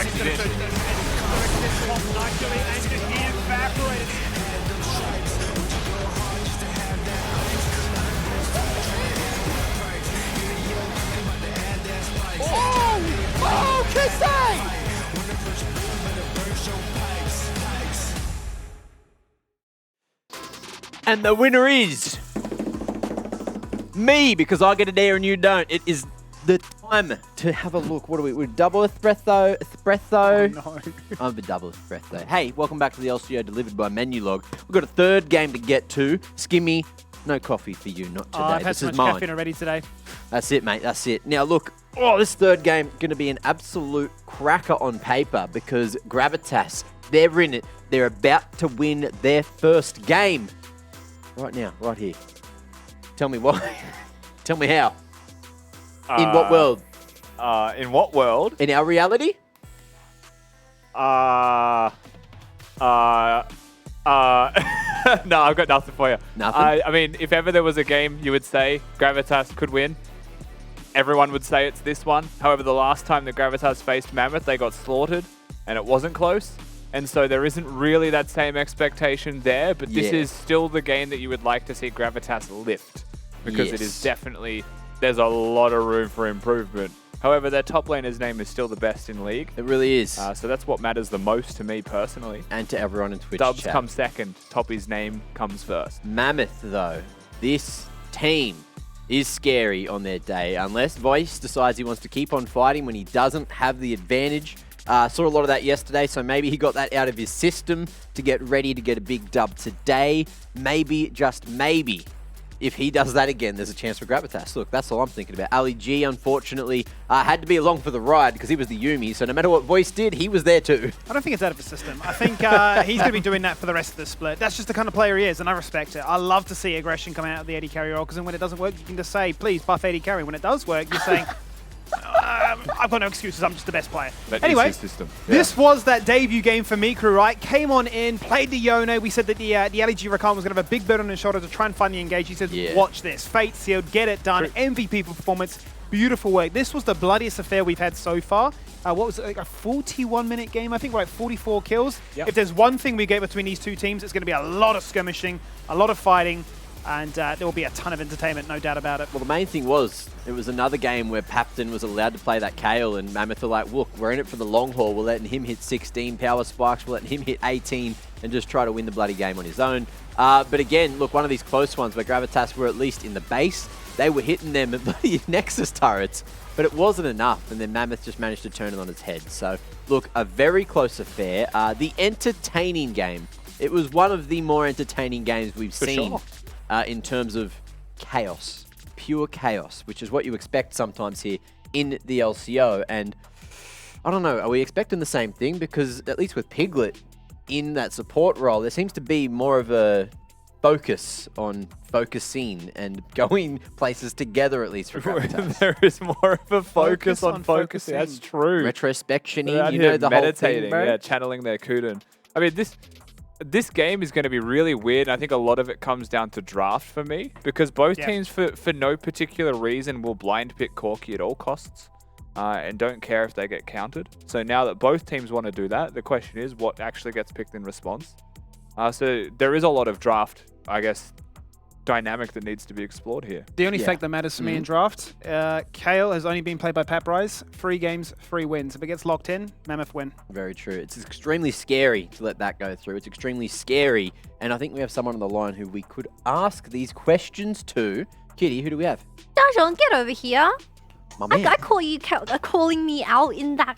He's going to search this. Nicely, and he evaporated. Oh, Kissay! And the winner is me, because I get a dare and you don't. It is the time to have a look. What are we? We're double espresso. Oh, no. I'm a double espresso. Hey, welcome back to the LCO delivered by Menulog. We've got a third game to get to. Skimmy, no coffee for you, not today. I've had This so is much mine. caffeine already today. That's it, mate. That's it. Now, look. Oh, this third game going to be an absolute cracker on paper because Gravitas, they're in it. They're about to win their first game. Right now, right here. Tell me why. Tell me how. In what world? In what world? In our reality? No, I've got nothing for you. Nothing? I mean, if ever there was a game you would say Gravitas could win, everyone would say it's this one. However, the last time that Gravitas faced Mammoth, they got slaughtered, and it wasn't close. And so there isn't really that same expectation there, but this is still the game that you would like to see Gravitas lift. Because it is definitely, there's a lot of room for improvement. However, their top laner's name is still the best in League. It really is. So that's what matters the most to me personally. And to everyone in Twitch Dubs chat. come second, Toppy's name comes first. Mammoth, though, this team is scary on their day. Unless Voice decides he wants to keep on fighting when he doesn't have the advantage. Saw a lot of that yesterday, so maybe he got that out of his system to get ready to get a big dub today. Maybe, just maybe, if he does that again, there's a chance for Gravitas. Look, that's all I'm thinking about. Ali G, unfortunately, had to be along for the ride because he was the Yumi, so no matter what Voice did, he was there too. I don't think it's out of his system. I think he's going to be doing that for the rest of the split. That's just the kind of player he is, and I respect it. I love to see aggression come out of the AD carry role, because then when it doesn't work, you can just say, please, buff AD carry. When it does work, you're saying, I've got no excuses, I'm just the best player. Anyway, this was that debut game for Mikru, right? Came on in, played the Yone. We said that the LEG Rakan was going to have a big burden on his shoulder to try and find the engage. He said, watch this. Fate sealed, get it done. MVP performance, beautiful work. This was the bloodiest affair we've had so far. What was it, like a 41-minute game? I think we're at 44 kills. Yep. If there's one thing we get between these two teams, it's going to be a lot of skirmishing, a lot of fighting, and there will be a ton of entertainment, no doubt about it. Well, the main thing was, it was another game where Papton was allowed to play that Kale, and Mammoth were like, look, we're in it for the long haul. We're letting him hit 16 power spikes. We're letting him hit 18 and just try to win the bloody game on his own. But again, look, one of these close ones where Gravitas were at least in the base, they were hitting them at bloody Nexus turrets, but it wasn't enough, and then Mammoth just managed to turn it on its head. So, look, a very close affair. The entertaining game. It was one of the more entertaining games we've seen. In terms of chaos, pure chaos, which is what you expect sometimes here in the LCO. And I don't know, are we expecting the same thing? Because at least with Piglet in that support role, there seems to be more of a focus on focusing and going places together, at least for Gravitas. There is more of a focus on focusing. That's true. Retrospection-ing, you know, the meditating, whole thing, bro. channeling their Kuden. I mean, this game is going to be really weird. I think a lot of it comes down to draft for me, because both teams, for no particular reason, will blind pick Corki at all costs and don't care if they get countered. So now that both teams want to do that, the question is what actually gets picked in response. So there is a lot of draft, I guess, dynamic that needs to be explored here. The only fact that matters to me in draft, Kale has only been played by Paprise. 3 games, 3 wins. If it gets locked in, Mammoth win. Very true. It's extremely scary to let that go through. It's extremely scary. And I think we have someone on the line who we could ask these questions to. Kitty, who do we have? Dajon, get over here. My man. I call you calling me out in that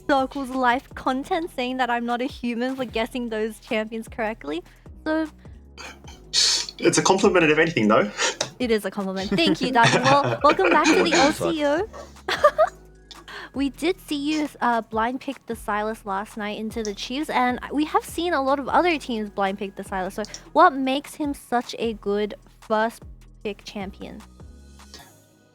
Circle's life content, saying that I'm not a human for guessing those champions correctly. So it's a compliment of anything, though. it is a compliment. Thank you, Dajon. Well, welcome back to the LCO. We did see you blind pick the Sylas last night into the Chiefs, and we have seen a lot of other teams blind pick the Sylas. So what makes him such a good first pick champion?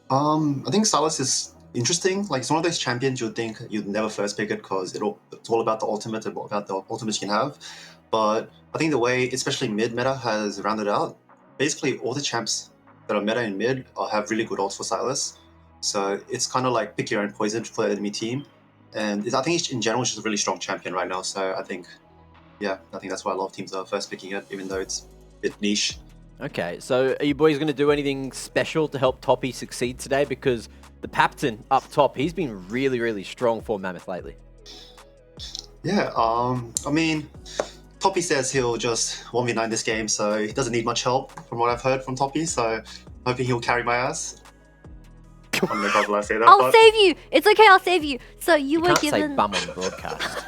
I think Sylas is interesting. Like, it's one of those champions you'd think you'd never first pick it because it's all about the ultimate, about the ultimates you can have. But I think the way, especially mid-meta, has rounded out, basically all the champs that are meta in mid have really good ults for Sylas. So it's kind of like pick your own poison for the enemy team. And I think in general, she's a really strong champion right now. So I think that's why a lot of teams are first picking it, even though it's a bit niche. Okay, so are you boys going to do anything special to help Toppy succeed today? Because the Papton up top, he's been really, really strong for Mammoth lately. Yeah, I mean, Toppy says he'll just 1v9 this game, so he doesn't need much help from what I've heard from Toppy, so hoping he'll carry my ass. I don't know if I say that, I'll save you. It's okay. I'll save you. So you were Can't given. say bum on the broadcast.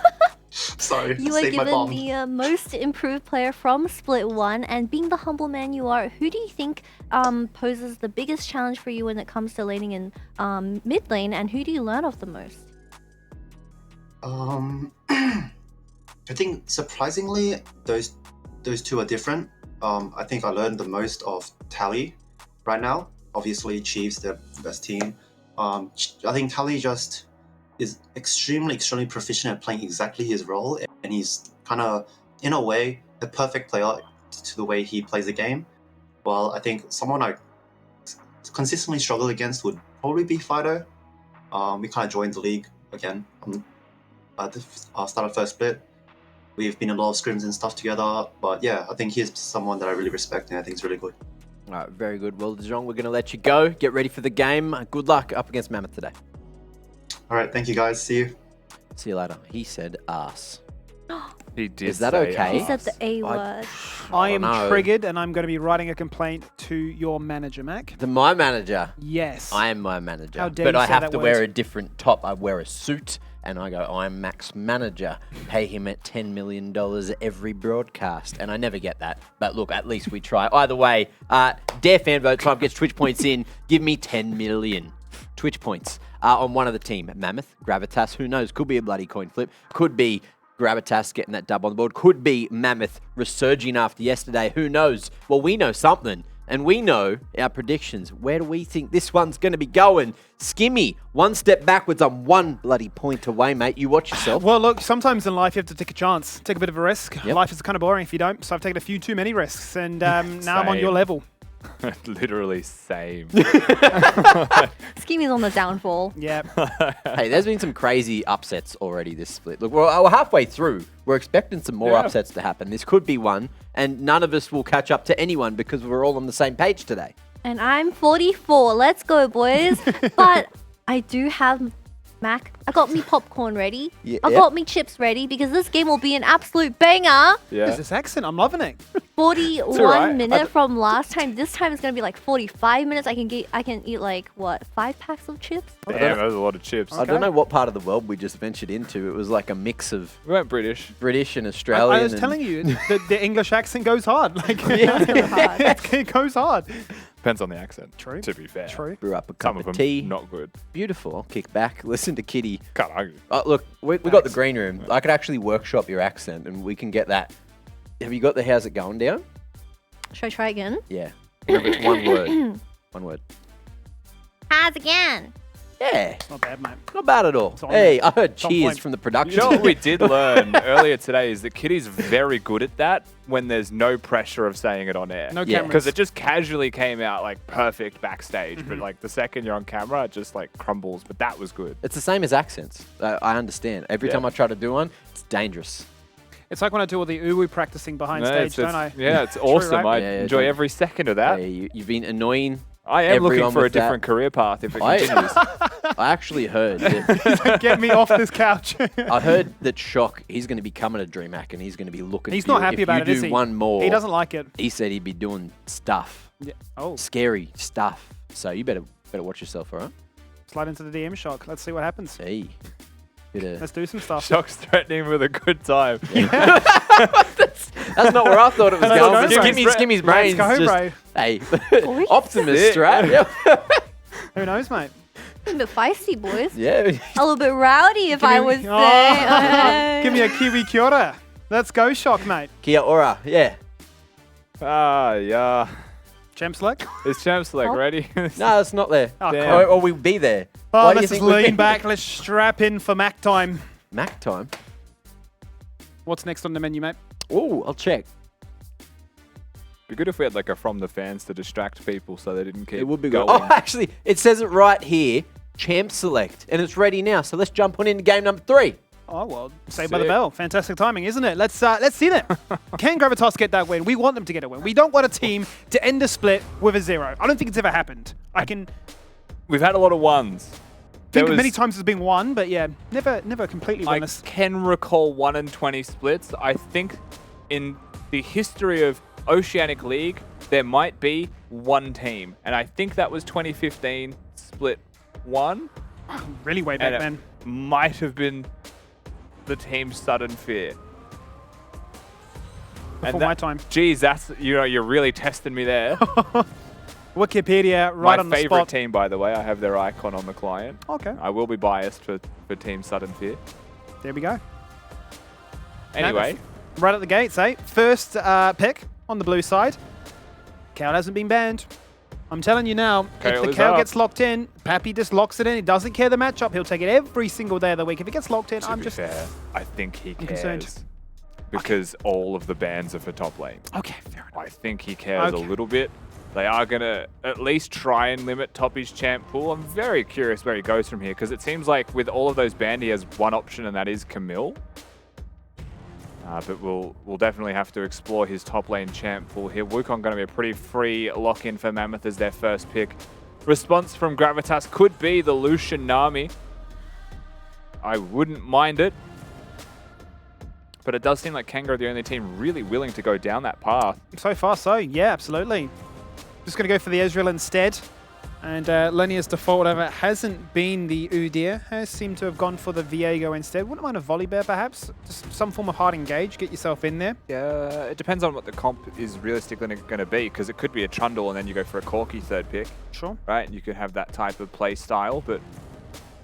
Sorry, You were save my given bum. the most improved player from Split 1, and being the humble man you are, who do you think poses the biggest challenge for you when it comes to laning in mid lane, and who do you learn off the most? I think surprisingly, those two are different. I think I learned the most of Tally right now. Obviously, Chiefs, the best team. I think Tally just is extremely proficient at playing exactly his role, and he's kind of, in a way, the perfect player to the way he plays the game. Well, I think someone I consistently struggle against would probably be Fido. We kind of joined the league again at the start of first split. We've been in a lot of scrims and stuff together, but yeah, I think he's someone that I really respect and I think is really good. All right, very good. Well, DeJong, we're going to let you go. Get ready for the game. Good luck up against Mammoth today. All right, thank you guys. See you. See you later. He said ass. He did. Is that say okay? He said the A word. I am no. triggered, and I'm going to be writing a complaint to your manager, Mac. To my manager. Yes. I am my manager. How dare but you I say have that to word. wear a different top. I wear a suit and I go, I'm Mac's manager. Pay him at $10 million every broadcast. And I never get that. But look, at least we try. Either way, Dare fan vote time gets Twitch points in. Give me 10 million Twitch points on one of the team. Mammoth, Gravitas, who knows? Could be a bloody coin flip. Could be Gravitas getting that dub on the board. Could be Mammoth resurging after yesterday. Who knows? Well, we know something. And we know our predictions. Where do we think this one's going to be going? Skimmy, one step backwards. I'm one bloody point away, mate. You watch yourself. Well, look, sometimes in life you have to take a chance, take a bit of a risk. Yep. Life is kind of boring if you don't, so I've taken a few too many risks, and now I'm on your Same. level. Literally same. Skimmy's on the downfall. Yeah. Hey, there's been some crazy upsets already this split. Look, we're halfway through. We're expecting some more Yeah. upsets to happen. This could be one, and none of us will catch up to anyone because we're all on the same page today. And I'm 44. Let's go, boys. But I do have Mac. I got me popcorn ready. Yeah. I got me chips ready because this game will be an absolute banger. Yeah. Is this accent? I'm loving it. 41 alright. minute from last time. This time it's gonna be like 45 minutes. I can eat like what, 5 packs of chips? Damn, that was a lot of chips. I don't know what part of the world we just ventured into. It was like a mix of We went British. British and Australian. I was telling you, the English accent goes hard. Like, That's gonna be hard. it goes hard. Depends on the accent. True. To be fair. True. Brew up a Some cup of of them tea. not good. Beautiful. I'll kick back. Listen to Kitty. Can't argue. Oh, look, we got the green room. I could actually workshop your accent and we can get that. Have you got the how's it going down? Should I try again? Yeah. Remember, it's one word. One word. How's again? Yeah. Not bad, mate. Not bad at all. on Hey, point. I heard It's on cheers point. from the production. You know what we did learn earlier today is that Kitty's very good at that when there's no pressure of saying it on air. No Yeah. cameras. Because it just casually came out like perfect backstage, but like the second you're on camera, it just like crumbles. But that was good. It's the same as accents. I understand. Every Yeah. time I try to do one, it's dangerous. It's like when I do all the uwu practicing behind No, stage, don't I? Yeah, it's awesome. right? I Yeah, yeah, enjoy don't- every second of that. Hey, you've been annoying. I am looking everyone for a with that. different career path if it I- continues. I actually heard that, Get me off this couch. I heard that Shock, he's going to be coming to DreamHack and he's going to be looking He's for not you. happy If about you it, do is he? one more, He doesn't like it. he said he'd be doing stuff. Yeah. Oh, Scary stuff. So you better watch yourself, all right? slide into the DM shock. Let's see what happens. Hey. Bit of... Let's do some stuff. Shock's threatening with a good time. That's not where I thought it was Let's going. go, But bro. Skimmy's brains Let's go, just... bro. Hey, optimist, Sick. right? Yep. Who knows, mate? A bit feisty, boys. Yeah. A little bit rowdy, if I would say. Oh. Give me a kiwi kia ora. Let's go, shock, mate. Kia ora, yeah. Ah, yeah. Champ select. Is Champ Select Oh. ready? No, it's not there. Oh, Damn. come on. Or we'll be there. Oh, Why do you let's think just we'd be- lean back. Let's strap in for Mac time. Mac time. What's next on the menu, mate? Oh, I'll check. Be good if we had like a from the fans to distract people so they didn't keep It would be going. good. Oh, actually, it says it right here. Champ Select, and it's ready now. So let's jump on into game number 3. Oh, well, saved by the Sick. bell. Fantastic timing, isn't it? Let's see that. Can Gravitas get that win? We want them to get a win. We don't want a team to end a split with a 0. I don't think it's ever happened. I can We've had a lot of ones. think of many times it's been won, but yeah, never completely I winless. can recall 1 in 20 splits. I think in the history of Oceanic League, there might be one team, and I think that was 2015 split 1. Really way back And then. it might have been the team Sudden Fear. Before my time. Geez, that's, you're really testing me there. Wikipedia right My on the favorite spot. team, by the way. I have their icon on the client. Okay, I will be biased for Team Sudden Fear. there we go. Anyway, Right at the gates, eh? First pick on the blue side. Cal hasn't been banned. I'm telling you now, Kale if the is Cal up. gets locked in, Pappy just locks it in. He doesn't care the matchup. He'll take it every single day of the week. If it gets locked in, to I'm be just... fair, I think he I'm cares. concerned. Because all of the bans are for top lane. Okay, fair enough. I think he cares Okay. a little bit. They are going to at least try and limit Toppy's champ pool. I'm very curious where he goes from here, because it seems like with all of those banned, he has one option, and that is Camille. But we'll definitely have to explore his top lane champ pool here. Wukong going to be a pretty free lock-in for Mammoth as their first pick. Response from Gravitas could be the Lucian Nami. I wouldn't mind it. But it does seem like Kangro are the only team really willing to go down that path. So far, so. Yeah, absolutely. Just going to go for the Ezreal instead. And Lenia's default, whatever, hasn't been the Udyr. Has seemed to have gone for the Viego instead. Wouldn't mind a Volibear, perhaps. Just some form of hard engage. Get yourself in there. Yeah, it depends on what the comp is realistically going to be, because it could be a Trundle and then you go for a Corki third pick, Sure. right? You could have that type of play style, but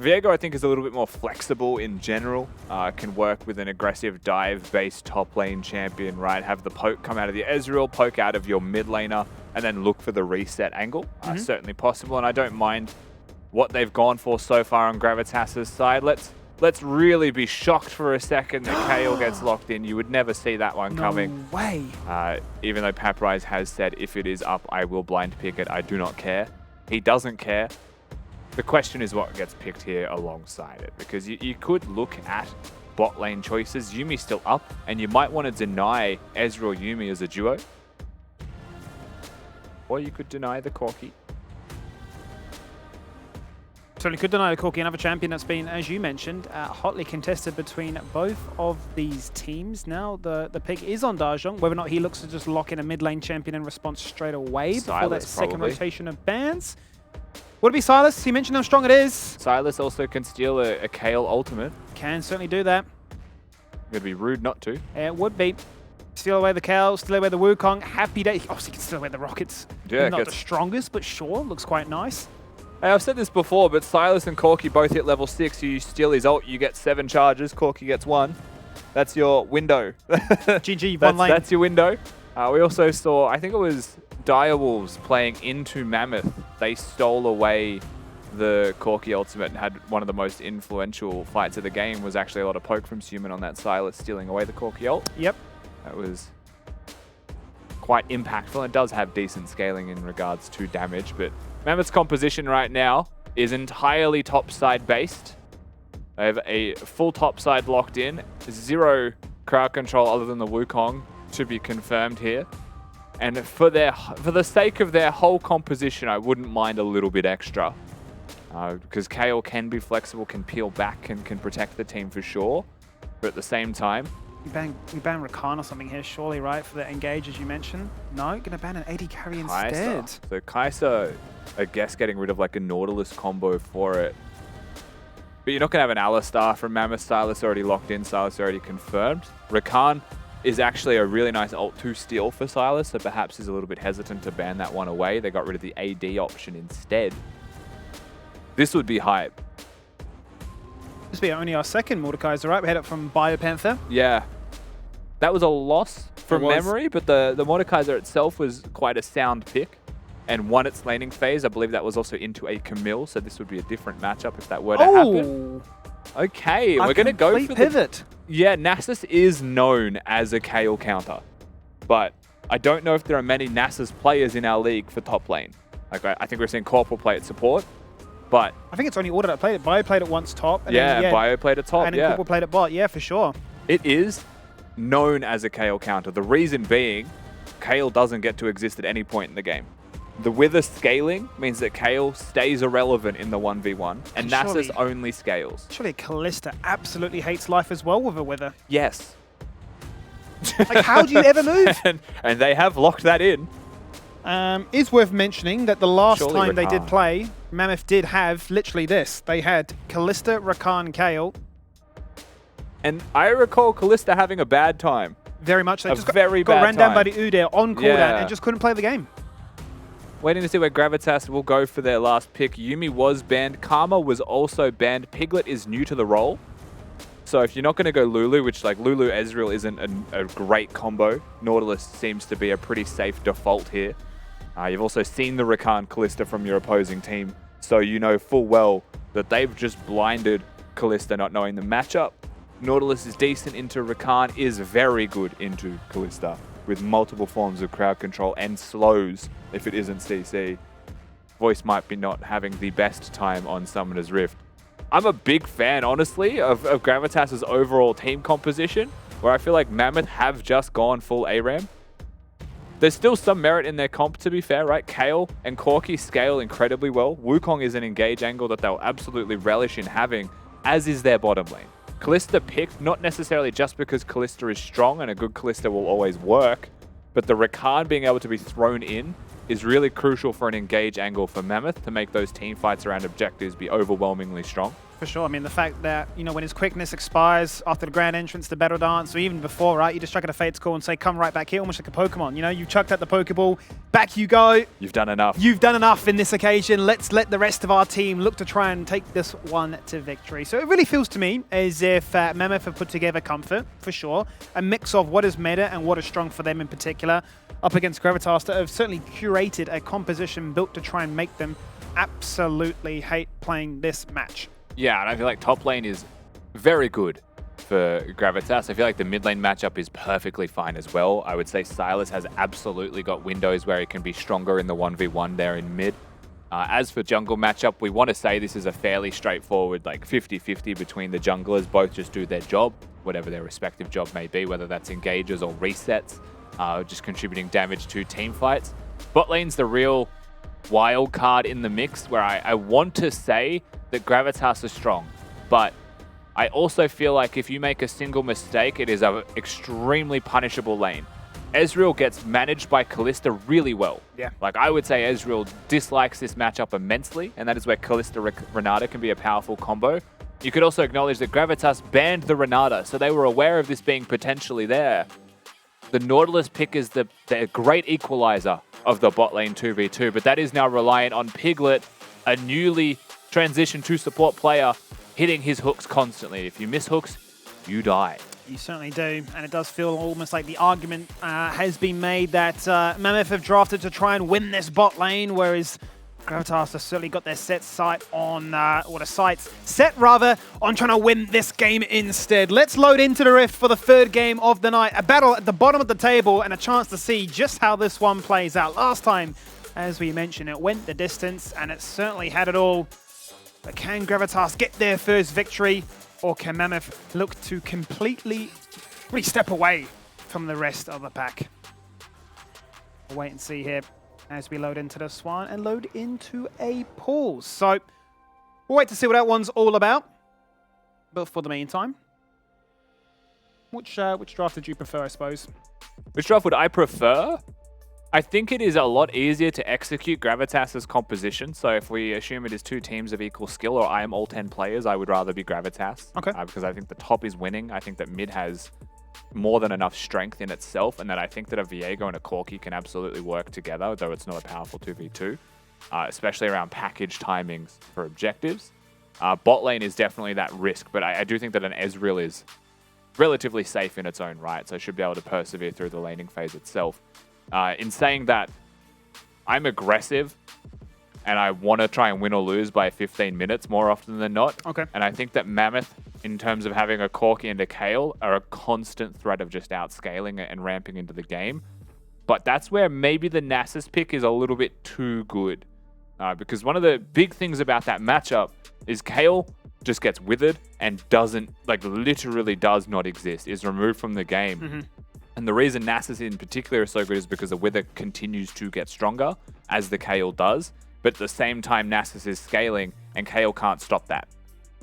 Viego, I think, is a little bit more flexible in general. Can work with an aggressive dive-based top lane champion, right? Have the poke come out of the Ezreal, poke out of your mid laner, and then look for the reset angle. Certainly possible, and I don't mind what they've gone for so far on Gravitas' side. Let's really be shocked for a second that Kale gets locked in. You would never see that one coming. No way. Even though Paprise has said, if it is up, I will blind pick it. I do not care. He doesn't care. The question is what gets picked here alongside it, because you could look at bot lane choices. Yumi's still up, and you might want to deny Ezreal Yumi as a duo. Or you could deny the Corki. Certainly could deny the Corki, another champion that's been, as you mentioned, hotly contested between both of these teams. Now the pick is on Dajong, whether or not he looks to just lock in a mid lane champion in response straight away before that Sylas, second probably. rotation of bans. Would it be Sylas? He mentioned how strong it is. Sylas also can steal a Kale ultimate. Can certainly do that. It'd be rude not to. It would be. Steal away the Cal, steal away the Wukong. Happy day. Obviously, can steal away the Rockets. Yeah, Not the gets- strongest, but sure. Looks quite nice. Hey, I've said this before, but Sylas and Corki both hit level 6. You steal his ult, you get 7 charges. Corki gets 1. That's your window. GG, one lane. That's your window. We also saw, I think it was Direwolves playing into Mammoth. They stole away the Corki ultimate and had one of the most influential fights of the game. Was actually a lot of poke from Suman on that Sylas stealing away the Corki ult. Yep. That was quite impactful. It does have decent scaling in regards to damage, but Mammoth's composition right now is entirely topside based. They have a full topside locked in. 0 crowd control other than the Wukong to be confirmed here. And for the sake of their whole composition, I wouldn't mind a little bit extra. Because Kale can be flexible, can peel back, and can protect the team for sure. But at the same time, We ban Rakan or something here, surely, right? For the engage, as you mentioned. No, gonna ban an AD carry instead. Kai'Sa. So Kai'Sa, I guess, getting rid of like a Nautilus combo for it. But you're not going to have an Alistar from Mammoth. Sylas already locked in. Sylas already confirmed. Rakan is actually a really nice ult to steal for Sylas, so perhaps he's a little bit hesitant to ban that one away. They got rid of the AD option instead. This would be hype. This will be only our second Mordekaiser, right? We head up from Biopanther. Yeah. That was a loss from It was. memory, but the Mordekaiser itself was quite a sound pick and won its laning phase. I believe that was also into a Camille, so this would be a different matchup if that were to happen. Okay, we're going to go for the pivot. Yeah, Nasus is known as a Kale counter, but I don't know if there are many Nasus players in our league for top lane. Like I think we're seeing Corporal play at support. But I think it's only order that played it. Bio played it once top. And yeah, then, Bio played it top. and then Yeah, Cooper played it bot. Yeah, for sure. it is known as a Kayle counter. The reason being, Kayle doesn't get to exist at any point in the game. The Wither scaling means that Kayle stays irrelevant in the 1v1, and Nasus surely- only scales. Surely Kalista absolutely hates life as well with a Wither. Yes. Like, how do you ever move? and they have locked that in. Is worth mentioning that the last Surely time they did Rakan. play, Mammoth did have literally this. They had Kalista, Rakan, Kayle. And I recall Kalista having a bad time. Very much. They A just very got bad ran down by time. the Udyr on cooldown Yeah. and just couldn't play the game. Waiting to see where Gravitas will go for their last pick. Yuumi was banned. Karma was also banned. Piglet is new to the role. So if you're not going to go Lulu, which like Lulu Ezreal isn't a great combo, Nautilus seems to be a pretty safe default here. You've also seen the Rakan Kalista from your opposing team, so you know full well that they've just blinded Kalista not knowing the matchup. Nautilus is decent into Rakan, is very good into Kalista, with multiple forms of crowd control and slows if it isn't CC. Voice might be not having the best time on Summoner's Rift. I'm a big fan, honestly, of Gravitas' overall team composition, where I feel like Mammoth have just gone full ARAM. There's still some merit in their comp, to be fair, right? Kayle and Corki scale incredibly well. Wukong is an engage angle that they'll absolutely relish in having, as is their bottom lane. Kalista picked, not necessarily just because Kalista is strong and a good Kalista will always work, but the Rakan being able to be thrown in is really crucial for an engage angle for Mammoth to make those team fights around objectives be overwhelmingly strong. For sure. I mean, the fact that, you know, when his quickness expires after the grand entrance, the battle dance, or even before, right, you just chuck at a Fate's Call and say, come right back here, almost like a Pokemon. You know, you chucked at the Pokeball, back you go. You've done enough. You've done enough in this occasion. Let's let the rest of our team look to try and take this one to victory. So it really feels to me as if Mammoth have put together Comfort, for sure. A mix of what is meta and what is strong for them in particular, up against Gravitas that have certainly curated a composition built to try and make them absolutely hate playing this match. Yeah, and I feel like top lane is very good for Gravitas. I feel like the mid lane matchup is perfectly fine as well. I would say Sylas has absolutely got windows where he can be stronger in the 1v1 there in mid. As for jungle matchup, we want to say this is a fairly straightforward like 50-50 between the junglers. Both just do their job, whatever their respective job may be, whether that's engages or resets, just contributing damage to team fights. Bot lane's the real wild card in the mix where I want to say that Gravitas is strong, but I also feel like if you make a single mistake, it is an extremely punishable lane. Ezreal gets managed by Kalista really well. Yeah. Like I would say Ezreal dislikes this matchup immensely, and that is where Kalista Renata can be a powerful combo. You could also acknowledge that Gravitas banned the Renata, so they were aware of this being potentially there. The Nautilus pick is the great equalizer of the bot lane 2v2, but that is now reliant on Piglet, a newly transitioned to support player, hitting his hooks constantly. If you miss hooks, you die. You certainly do, and it does feel almost like the argument has been made that Mammoth have drafted to try and win this bot lane, whereas Gravitas have certainly got their set on trying to win this game instead. Let's load into the Rift for the third game of the night. A battle at the bottom of the table and a chance to see just how this one plays out. Last time, as we mentioned, it went the distance and it certainly had it all. But can Gravitas get their first victory, or can Mammoth look to completely really step away from the rest of the pack? We'll wait and see here as we load into this one and load into a pause. So we'll wait to see what that one's all about. But for the meantime, which draft did you prefer, I suppose? Which draft would I prefer? I think it is a lot easier to execute Gravitas' composition. So if we assume it is two teams of equal skill, or I am all 10 players, I would rather be Gravitas. Okay. Because I think the top is winning. I think that mid has more than enough strength in itself, and that I think that a Viego and a Corki can absolutely work together, though it's not a powerful 2v2, especially around package timings for objectives. Bot lane is definitely that risk, but I do think that an Ezreal is relatively safe in its own right, so should be able to persevere through the laning phase itself. In saying that, I'm aggressive, and I want to try and win or lose by 15 minutes more often than not. Okay. And I think that Mammoth, in terms of having a Corki and a Kayle, are a constant threat of just outscaling and ramping into the game. But that's where maybe the Nasus pick is a little bit too good. because one of the big things about that matchup is Kayle just gets withered and doesn't, like literally does not exist, is removed from the game. And the reason Nasus in particular is so good is because the Wither continues to get stronger as the Kayle does, but at the same time Nasus is scaling and Kayle can't stop that.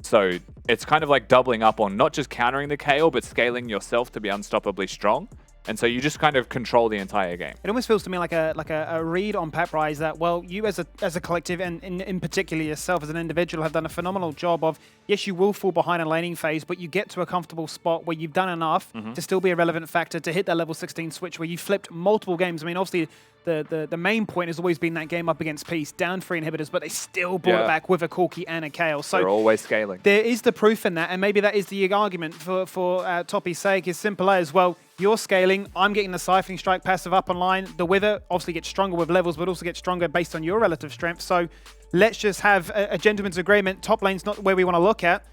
So it's kind of like doubling up on not just countering the Kayle, but scaling yourself to be unstoppably strong. And so you just kind of control the entire game. It almost feels to me like a read on Paprise that, well, you as a collective and in particular yourself as an individual have done a phenomenal job of, yes, you will fall behind a laning phase, but you get to a comfortable spot where you've done enough to still be a relevant factor to hit that level 16 switch where you flipped multiple games. I mean, obviously, the main point has always been that game up against Peace, down 3 inhibitors, but they still brought it back with a Corki and a Kayle. So they're always scaling. There is the proof in that, and maybe that is the argument for Toppy's sake, is simple as, well, you're scaling, I'm getting the Siphoning Strike passive up online. The Wither obviously gets stronger with levels, but also gets stronger based on your relative strength. So let's just have a gentleman's agreement. Top lane's not where we want to look at.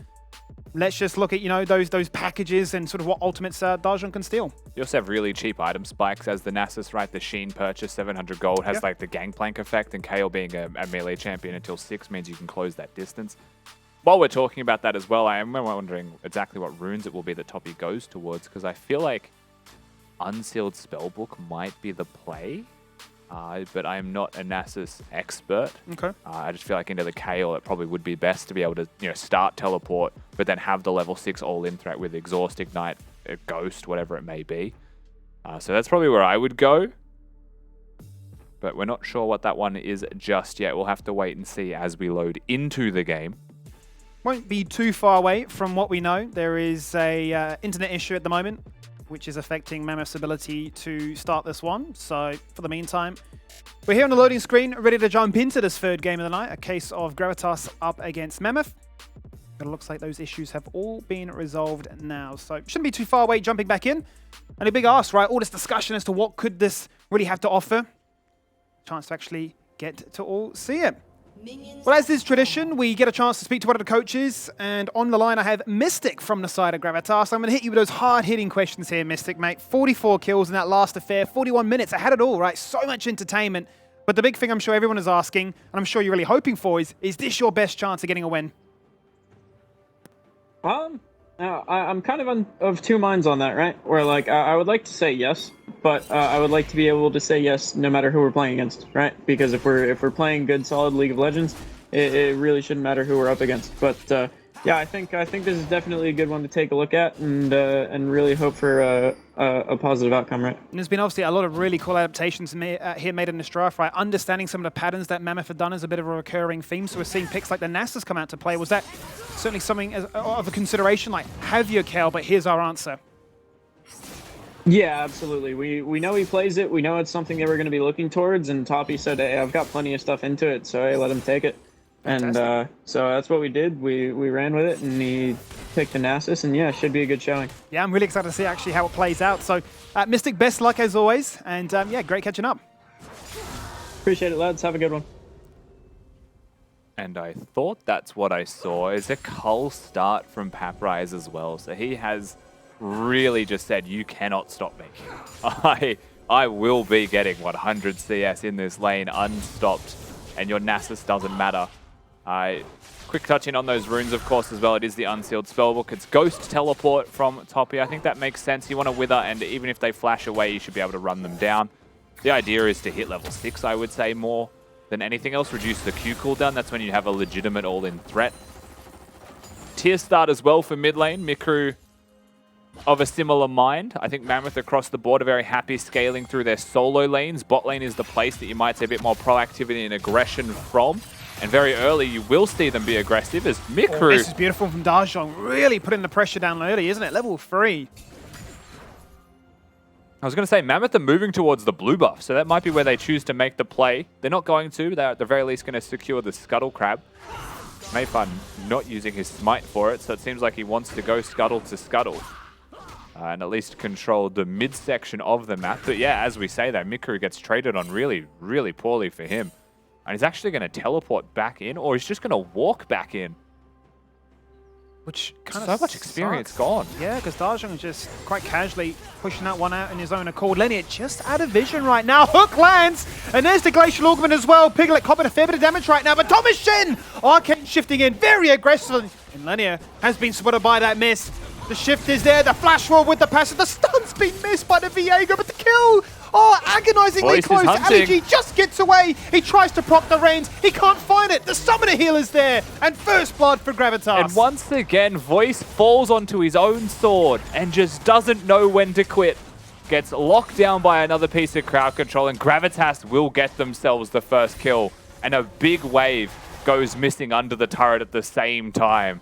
Let's just look at, you know, those packages and sort of what ultimates Dajon can steal. You also have really cheap item spikes as the Nasus, right? The Sheen purchase, 700 gold, has like the Gangplank effect, and Kayle being a melee champion until 6 means you can close that distance. While we're talking about that as well, I am wondering exactly what runes it will be that Toppy goes towards, because I feel like Unsealed Spellbook might be the play, but I am not a Nasus expert. Okay. I just feel like into the Kayle, it probably would be best to be able to, you know, start teleport, but then have the level 6 all-in threat with Exhaust, Ignite, Ghost, whatever it may be. So that's probably where I would go, but we're not sure what that one is just yet. We'll have to wait and see as we load into the game. Won't be too far away from what we know. There is a internet issue at the moment, which is affecting Mammoth's ability to start this one. So for the meantime, we're here on the loading screen, ready to jump into this third game of the night, a case of Gravitas up against Mammoth. But it looks like those issues have all been resolved now. So shouldn't be too far away jumping back in. And a big ask, right? All this discussion as to what could this really have to offer. Chance to actually get to all see it. Well, as is tradition, we get a chance to speak to one of the coaches, and on the line I have Mystic from the side of Gravitas. I'm going to hit you with those hard-hitting questions here, Mystic, mate. 44 kills in that last affair, 41 minutes. I had it all, right? So much entertainment. But the big thing I'm sure everyone is asking, and I'm sure you're really hoping for, is this your best chance of getting a win? I'm kind of two minds on that, right? Where, like, I would like to say yes, but I would like to be able to say yes no matter who we're playing against, right? Because if we're playing good, solid League of Legends, it really shouldn't matter who we're up against. But yeah, I think this is definitely a good one to take a look at and really hope for a positive outcome, right? And there's been obviously a lot of really cool adaptations here made in this draft, right? Understanding some of the patterns that Mammoth have done is a bit of a recurring theme. So we're seeing picks like the Nasus come out to play. Was that certainly something of a consideration? Like, have your Kayle, but here's our answer. Yeah, absolutely. We know he plays it. We know it's something that we're going to be looking towards. And Toppy said, hey, I've got plenty of stuff into it, so hey, let him take it. And so that's what we did. We ran with it, and he picked the Nasus, and yeah, it should be a good showing. Yeah, I'm really excited to see actually how it plays out. So, Mystic, best luck as always, and yeah, great catching up. Appreciate it, lads. Have a good one. And I thought that's what I saw, is a cull start from Paprise as well. So he has really just said, you cannot stop me. I will be getting 100 CS in this lane unstopped, and your Nasus doesn't matter. Quick touch in on those runes, of course, as well. It is the Unsealed Spellbook. It's Ghost Teleport from Toppy. I think that makes sense. You want to Wither, and even if they flash away, you should be able to run them down. The idea is to hit level 6, I would say, more than anything else. Reduce the Q cooldown. That's when you have a legitimate all-in threat. Tier start as well for mid lane. Mikru of a similar mind. I think Mammoth across the board are very happy scaling through their solo lanes. Bot lane is the place that you might see a bit more proactivity and aggression from. And very early, you will see them be aggressive as Mikru... Oh, this is beautiful from Dajon. Really putting the pressure down early, isn't it? Level 3. I was going to say, Mammoth are moving towards the blue buff, so that might be where they choose to make the play. They're not going to. They're at the very least going to secure the Scuttle Crab. Mayfun not using his smite for it, so it seems like he wants to go Scuttle to Scuttle. And at least control the midsection of the map. But yeah, as we say that, Mikru gets traded on really, really poorly for him. And he's actually going to teleport back in, or he's just going to walk back in. Which kind So of much experience gone. Yeah, because Dajong is just quite casually pushing that one out in his own accord. Lenia just out of vision right now. Hook lands, and there's the Glacial Augment as well. Piglet copping a fair bit of damage right now, but Thomas Shen! Arcane shifting in very aggressively. And Lenia has been spotted by that miss. The shift is there, the flash roll with the passive. The stun's been missed by the Viego, but the kill! Oh, agonizingly Voice is close. hunting. LG just gets away. He tries to proc the reins. He can't find it. The summoner healer's there. And first blood for Gravitas. And once again, Voice falls onto his own sword and just doesn't know when to quit. Gets locked down by another piece of crowd control, and Gravitas will get themselves the first kill. And a big wave goes missing under the turret at the same time.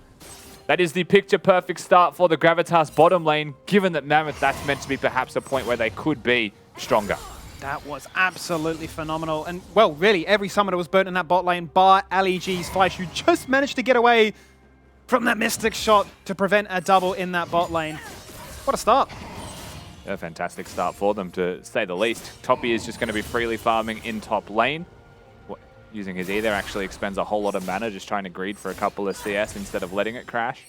That is the picture-perfect start for the Gravitas bottom lane, given that Mammoth, that's meant to be perhaps a point where they could be stronger. That was absolutely phenomenal. And, well, really, every summoner was burnt in that bot lane, bar LEG's Fleisch, who just managed to get away from that Mystic shot to prevent a double in that bot lane. What a start. A fantastic start for them, to say the least. Toppy is just going to be freely farming in top lane. Using his E there actually expends a whole lot of mana, just trying to greed for a couple of CS instead of letting it crash.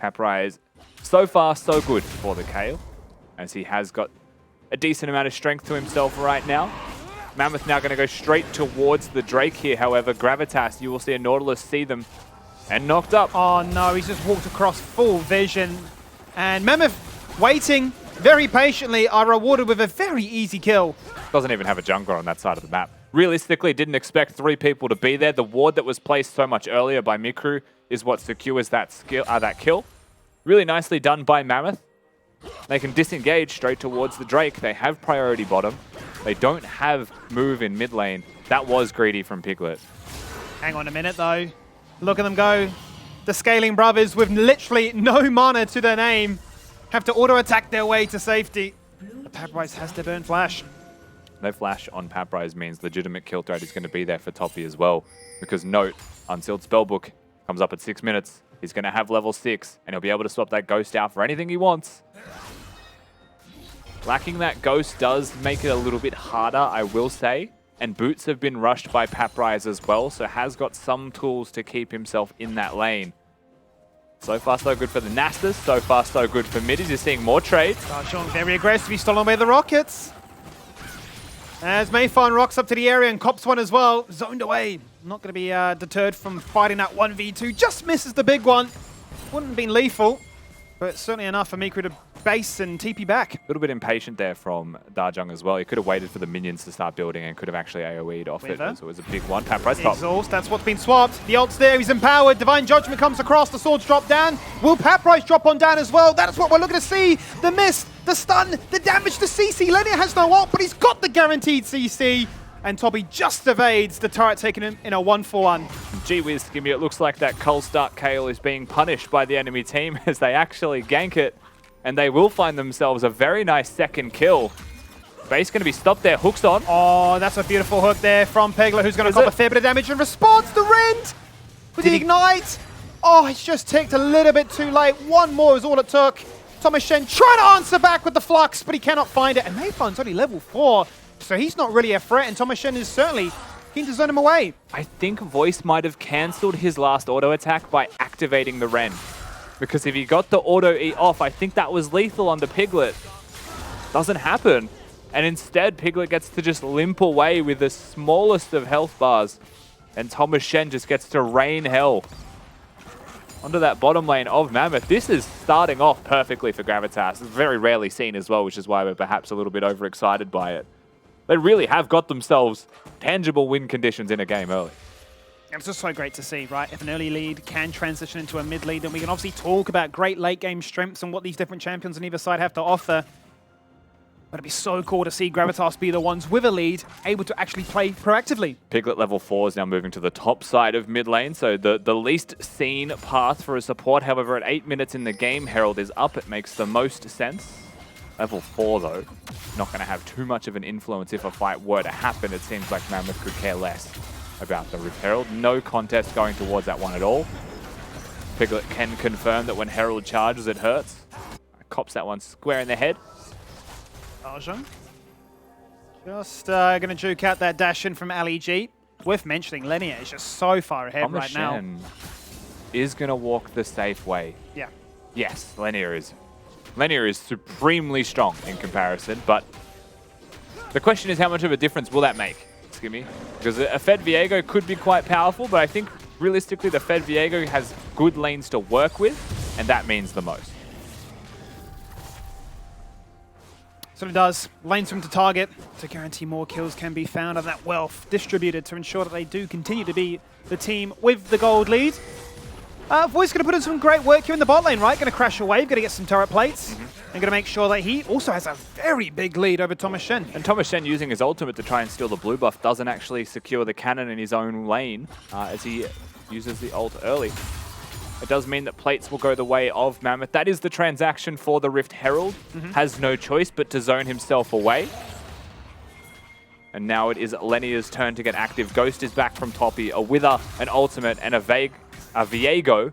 Paprai is so far so good for the Kayle, as he has got a decent amount of strength to himself right now. Mammoth now going to go straight towards the Drake here, however. Gravitas, you will see a Nautilus see them, and knocked up. Oh no, he's just walked across full vision. And Mammoth, waiting very patiently, are rewarded with a very easy kill. Doesn't even have a jungler on that side of the map. Realistically, didn't expect 3 people to be there. The ward that was placed so much earlier by Mikru is what secures that kill. Really nicely done by Mammoth. They can disengage straight towards the Drake. They have priority bottom. They don't have move in mid lane. That was greedy from Piglet. Hang on a minute though. Look at them go. The Scaling Brothers, with literally no mana to their name, have to auto-attack their way to safety. The Paprise has to burn Flash. No flash on Paprise means legitimate kill threat is going to be there for Toppy as well. Because note, Unsealed Spellbook comes up at 6 minutes. He's going to have level 6, and he'll be able to swap that Ghost out for anything he wants. Lacking that Ghost does make it a little bit harder, I will say. And Boots have been rushed by Paprise as well, so has got some tools to keep himself in that lane. So far, so good for the Nastas. So far, so good for Middies. You're seeing more trades. Darshong very aggressive. He's stolen away the rockets. As Mayfarn rocks up to the area and cops one as well. Zoned away. Not going to be deterred from fighting that 1v2. Just misses the big one. Wouldn't have been lethal, but certainly enough for Mikru to base and TP back. A little bit impatient there from Darjung as well. He could have waited for the minions to start building and could have actually AoE'd off it. So it was a big one. Paprise top. Exhaust, that's what's been swapped. The ult's there, he's empowered. Divine Judgment comes across, the swords drop down. Will Paprise drop on down as well? That's what we're looking to see. The miss, the stun, the damage to CC. Lenia has no ult, but he's got the guaranteed CC. And Toby just evades the turret, taking him in a 1-for-1. Gee whiz, Skimmy, it looks like that Cold Start Kayle is being punished by the enemy team as they actually gank it. And they will find themselves a very nice second kill. Base going to be stopped there. Hooks on. Oh, that's a beautiful hook there from Pegler, who's going to cop a fair bit of damage in response. The Rend with the Ignite. Oh, it's just ticked a little bit too late. One more is all it took. Thomas Shen trying to answer back with the Flux, but he cannot find it. And Mayfarn's only level 4, so he's not really a threat. And Thomas Shen is certainly keen to zone him away. I think Voice might have cancelled his last auto attack by activating the Ren. Because if he got the auto E off, I think that was lethal on the Piglet. Doesn't happen. And instead, Piglet gets to just limp away with the smallest of health bars. And Thomas Shen just gets to rain hell onto that bottom lane of Mammoth. This is starting off perfectly for Gravitas. It's very rarely seen as well, which is why we're perhaps a little bit overexcited by it. They really have got themselves tangible win conditions in a game early. It's just so great to see, right? If an early lead can transition into a mid lead, then we can obviously talk about great late game strengths and what these different champions on either side have to offer. But it'd be so cool to see Gravitas be the ones with a lead, able to actually play proactively. Piglet level 4 is now moving to the top side of mid lane, so the least seen path for a support. However, at 8 minutes in the game, Herald is up. It makes the most sense. Level 4, though, not going to have too much of an influence if a fight were to happen. It seems like Mammoth could care less about the Rift Herald. No contest going towards that one at all. Piglet can confirm that when Herald charges, it hurts. Cops that one square in the head. Arjun just going to juke out that dash in from LEG. Worth mentioning, Lenia is just so far ahead right now. is going to walk the safe way. Yeah. Yes, Lenia is supremely strong in comparison, but the question is how much of a difference will that make, Skimmy? Because a Fed Viego could be quite powerful, but I think realistically the Fed Viego has good lanes to work with, and that means the most. So it does. Lanes for him to target to guarantee more kills can be found and that wealth distributed to ensure that they do continue to be the team with the gold lead. Voice going to put in some great work here in the bot lane, right? Going to crash a wave, going to get some turret plates, and going to make sure that he also has a very big lead over Thomas Shen. And Thomas Shen using his ultimate to try and steal the blue buff doesn't actually secure the cannon in his own lane as he uses the ult early. It does mean that plates will go the way of Mammoth. That is the transaction for the Rift Herald. Has no choice but to zone himself away. And now it is Lenia's turn to get active. Ghost is back from Toppy. A Wither, an ultimate, and a Viego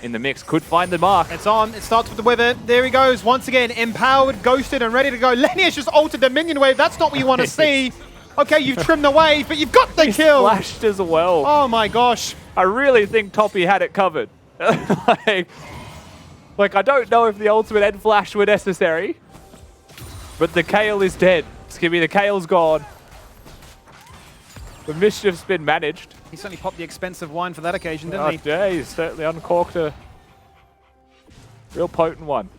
in the mix. Could find the mark. It's on. It starts with the Wither. There he goes. Once again, empowered, ghosted, and ready to go. Lenia's just altered the minion wave. That's not what you want to see. Okay, you've trimmed the wave, but you've got the kill. Flashed as well. Oh my gosh. I really think Toppy had it covered. like, I don't know if the ultimate and flash were necessary, but the Kayle is dead. Skibby, the Kayle's gone. The mischief's been managed. He certainly popped the expensive wine for that occasion, didn't he? Yeah, he's certainly uncorked a real potent one.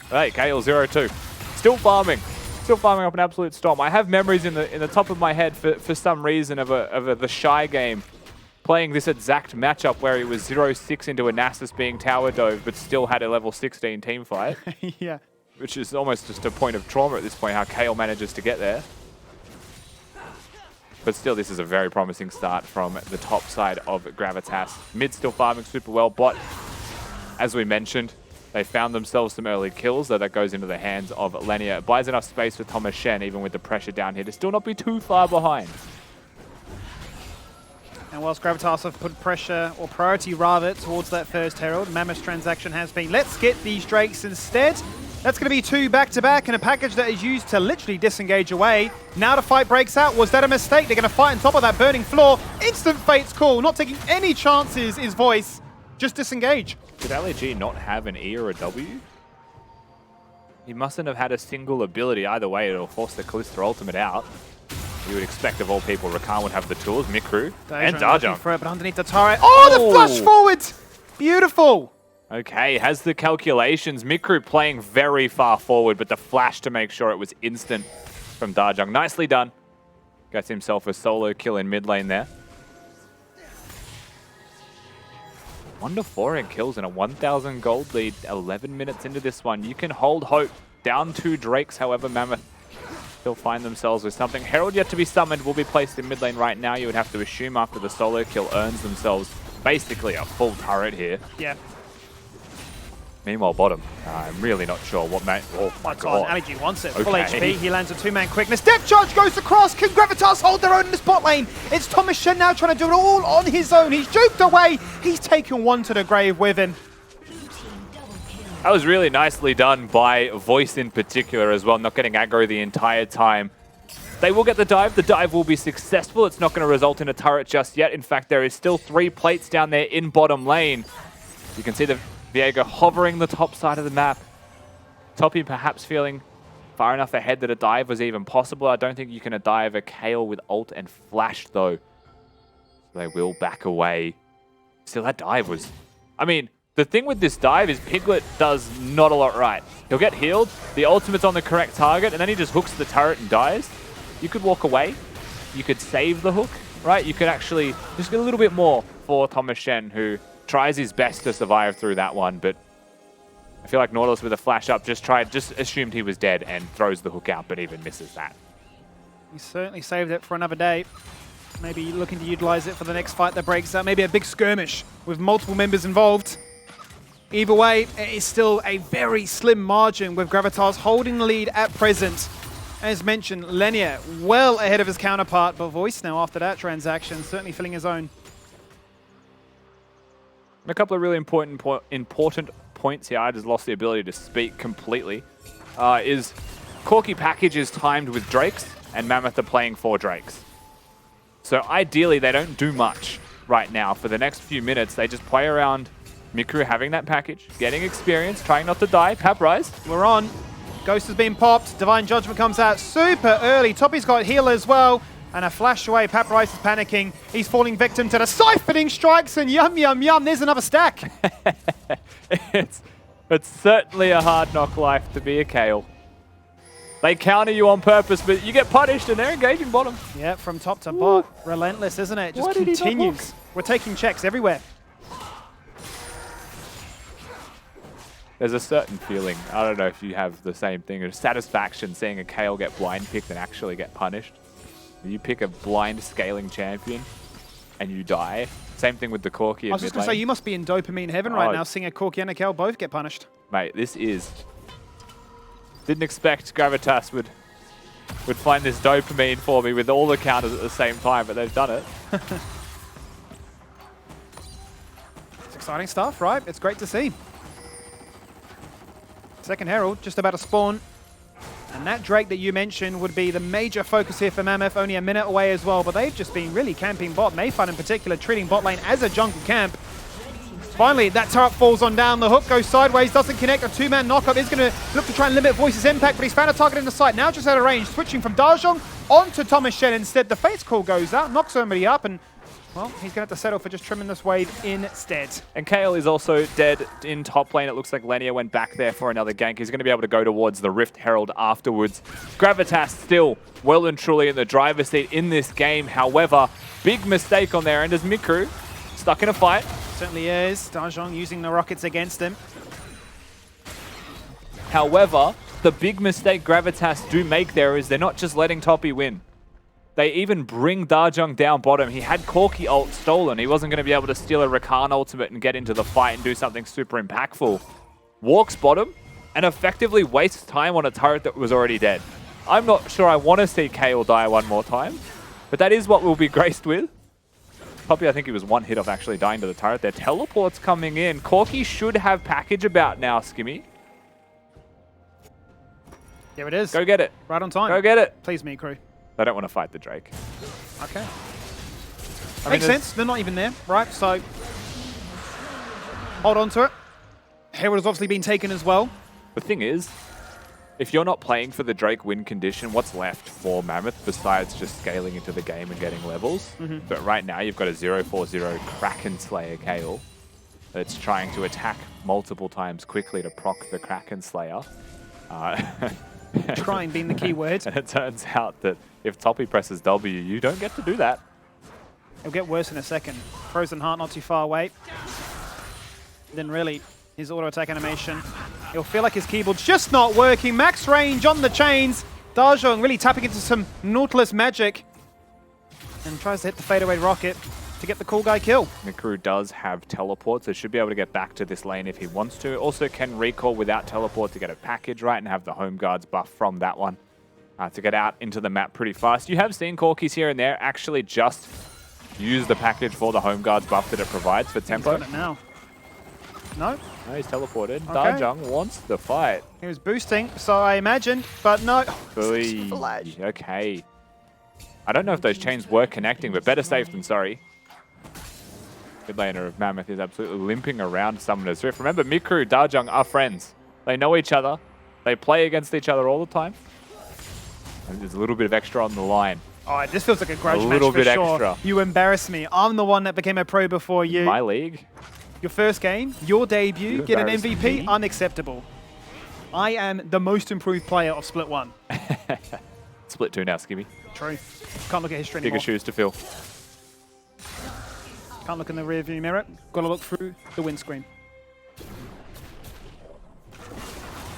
Hey, Kayle 0-2. Still farming. Still farming up an absolute storm. I have memories in the top of my head for some reason of the Shy game. Playing this exact matchup where he was 0-6 into a Nasus being tower dove, but still had a level 16 team fight. Yeah. Which is almost just a point of trauma at this point, how Kayle manages to get there. But still, this is a very promising start from the top side of Gravitas. Mid still farming super well, but as we mentioned, they found themselves some early kills, though that goes into the hands of Lenia. It buys enough space for Thomas Shen, even with the pressure down here, to still not be too far behind. And whilst Gravitas have put pressure, or priority rather, towards that first Herald, Mammoth's transaction has been, let's get these Drakes instead. That's going to be 2 back-to-back and a package that is used to literally disengage away. Now the fight breaks out. Was that a mistake? They're going to fight on top of that burning floor. Instant Fate's call. Not taking any chances is Voice. Just disengage. Did LAG not have an E or a W? He mustn't have had a single ability. Either way, it'll force the Kalista ultimate out. You would expect of all people, Rakan would have the tools, Mikru, and Darjong. For it, but underneath the turret. Oh, the flash forward! Beautiful. Okay, has the calculations. Mikru playing very far forward, but the flash to make sure it was instant from Darjong. Nicely done. Gets himself a solo kill in mid lane there. 1-4 in kills and a 1,000 gold lead 11 minutes into this one. You can hold hope. Down 2 Drakes, however, Mammoth will find themselves with something. Herald yet to be summoned will be placed in mid lane right now. You would have to assume after the solo kill earns themselves basically a full turret here. Yeah. Meanwhile, bottom, I'm really not sure what oh my god. Aligi wants it. Okay. Full HP. He lands a 2-man quickness. Depth charge goes across. Can Gravitas hold their own in the spot lane? It's Thomas Shen now trying to do it all on his own. He's juked away. He's taken one to the grave with him. That was really nicely done by Voice in particular as well, not getting aggro the entire time. They will get the dive. The dive will be successful. It's not going to result in a turret just yet. In fact, there is still 3 plates down there in bottom lane. You can see the Viego hovering the top side of the map. Toppy perhaps feeling far enough ahead that a dive was even possible. I don't think you can dive a Kayle with ult and flash though. So they will back away. Still, that dive was... I mean, the thing with this dive is Piglet does not a lot right. He'll get healed, the ultimate's on the correct target, and then he just hooks the turret and dies. You could walk away. You could save the hook, right? You could actually just get a little bit more for Thomas Shen, who tries his best to survive through that one, but I feel like Nautilus with a flash up just assumed he was dead and throws the hook out, but even misses that. He certainly saved it for another day. Maybe looking to utilize it for the next fight that breaks out. Maybe a big skirmish with multiple members involved. Either way, it is still a very slim margin with Gravitas holding the lead at present. As mentioned, Lenia well ahead of his counterpart, but Voice now after that transaction certainly filling his own. A couple of really important points here. I just lost the ability to speak completely. Is Corki package is timed with Drakes, and Mammoth are playing 4 Drakes. So ideally, they don't do much right now for the next few minutes. They just play around Mikru having that package, getting experience, trying not to die. Pap Rise. We're on. Ghost has been popped. Divine Judgment comes out super early. Toppy's got heal as well. And a flash away. Pap Rise is panicking. He's falling victim to the siphoning strikes. And yum, yum, yum. There's another stack. It's certainly a hard knock life to be a Kayle. They counter you on purpose, but you get punished and they're engaging bottom. Yeah, from top to bot. Relentless, isn't it? Just continues. We're taking checks everywhere. There's a certain feeling, I don't know if you have the same thing, of satisfaction seeing a Kayle get blind picked and actually get punished. You pick a blind scaling champion and you die. Same thing with the Corki. I was just going to say, you must be in dopamine heaven right now, seeing a Corki and a Kayle both get punished. Mate, this is... Didn't expect Gravitas would find this dopamine for me with all the counters at the same time, but they've done it. It's exciting stuff, right? It's great to see. Second Herald just about to spawn. And that Drake that you mentioned would be the major focus here for Mammoth, only a minute away as well. But they've just been really camping bot. Mayfun in particular treating bot lane as a jungle camp. Finally, that turret falls on down. The hook goes sideways, doesn't connect. A two-man knockup is going to look to try and limit Voice's impact, but he's found a target in the sight. Now just out of range, switching from Dajong onto Thomas Shen instead. The Fate's Call goes out, knocks somebody up, and well, he's going to have to settle for just trimming this wave instead. And Kayle is also dead in top lane. It looks like Lenia went back there for another gank. He's going to be able to go towards the Rift Herald afterwards. Gravitas still well and truly in the driver's seat in this game. However, big mistake on their end as Mikru stuck in a fight. Certainly is. Dajong using the rockets against him. However, the big mistake Gravitas do make there is they're not just letting Toppy win. They even bring Dajong down bottom. He had Corki ult stolen. He wasn't going to be able to steal a Rakan ultimate and get into the fight and do something super impactful. Walks bottom and effectively wastes time on a turret that was already dead. I'm not sure I want to see Kayle die one more time, but that is what we'll be graced with. Toppy, I think he was one hit off actually dying to the turret. Their teleport's coming in. Corki should have package about now, Skimmy. Here it is. Go get it. Right on time. Go get it. Please, Mikru. They don't want to fight the Drake. Okay. Makes sense. They're not even there, right? So, hold on to it. Herald has obviously been taken as well. The thing is, if you're not playing for the Drake win condition, what's left for Mammoth besides just scaling into the game and getting levels? But right now, you've got a 0-4-0 Kraken Slayer Kayle that's trying to attack multiple times quickly to proc the Kraken Slayer. Trying being the key word. And it turns out that if Toppy presses W, you don't get to do that. It'll get worse in a second. Frozen Heart not too far away. Then really, his auto attack animation. It'll feel like his keyboard's just not working. Max range on the chains. Dajong really tapping into some Nautilus magic. And tries to hit the fadeaway rocket to get the cool guy kill. Mikru does have teleport, so should be able to get back to this lane if he wants to. Also can recall without teleport to get a package right and have the home guards buff from that one to get out into the map pretty fast. You have seen Corkis here and there actually just use the package for the home guards buff that it provides for tempo. He's got it now. No? No, he's teleported. Okay. Dajong wants the fight. He was boosting, so I imagined, but no. Okay. I don't know if those chains were connecting, but better safe than sorry. Mid laner of Mammoth is absolutely limping around Summoner's Rift. Remember, Mikru, Dajong are friends. They know each other. They play against each other all the time. And there's a little bit of extra on the line. Oh, this feels like a grudge match for little bit sure. extra. You embarrass me. I'm the one that became a pro before you. My league. Your first game, your debut, You get an embarrassed MVP, me. unacceptable. I am the most improved player of Split 1. Split 2 now, Skimmy. True. Can't look at history anymore. Bigger shoes to fill. Can't look in the rearview mirror. Got to look through the windscreen.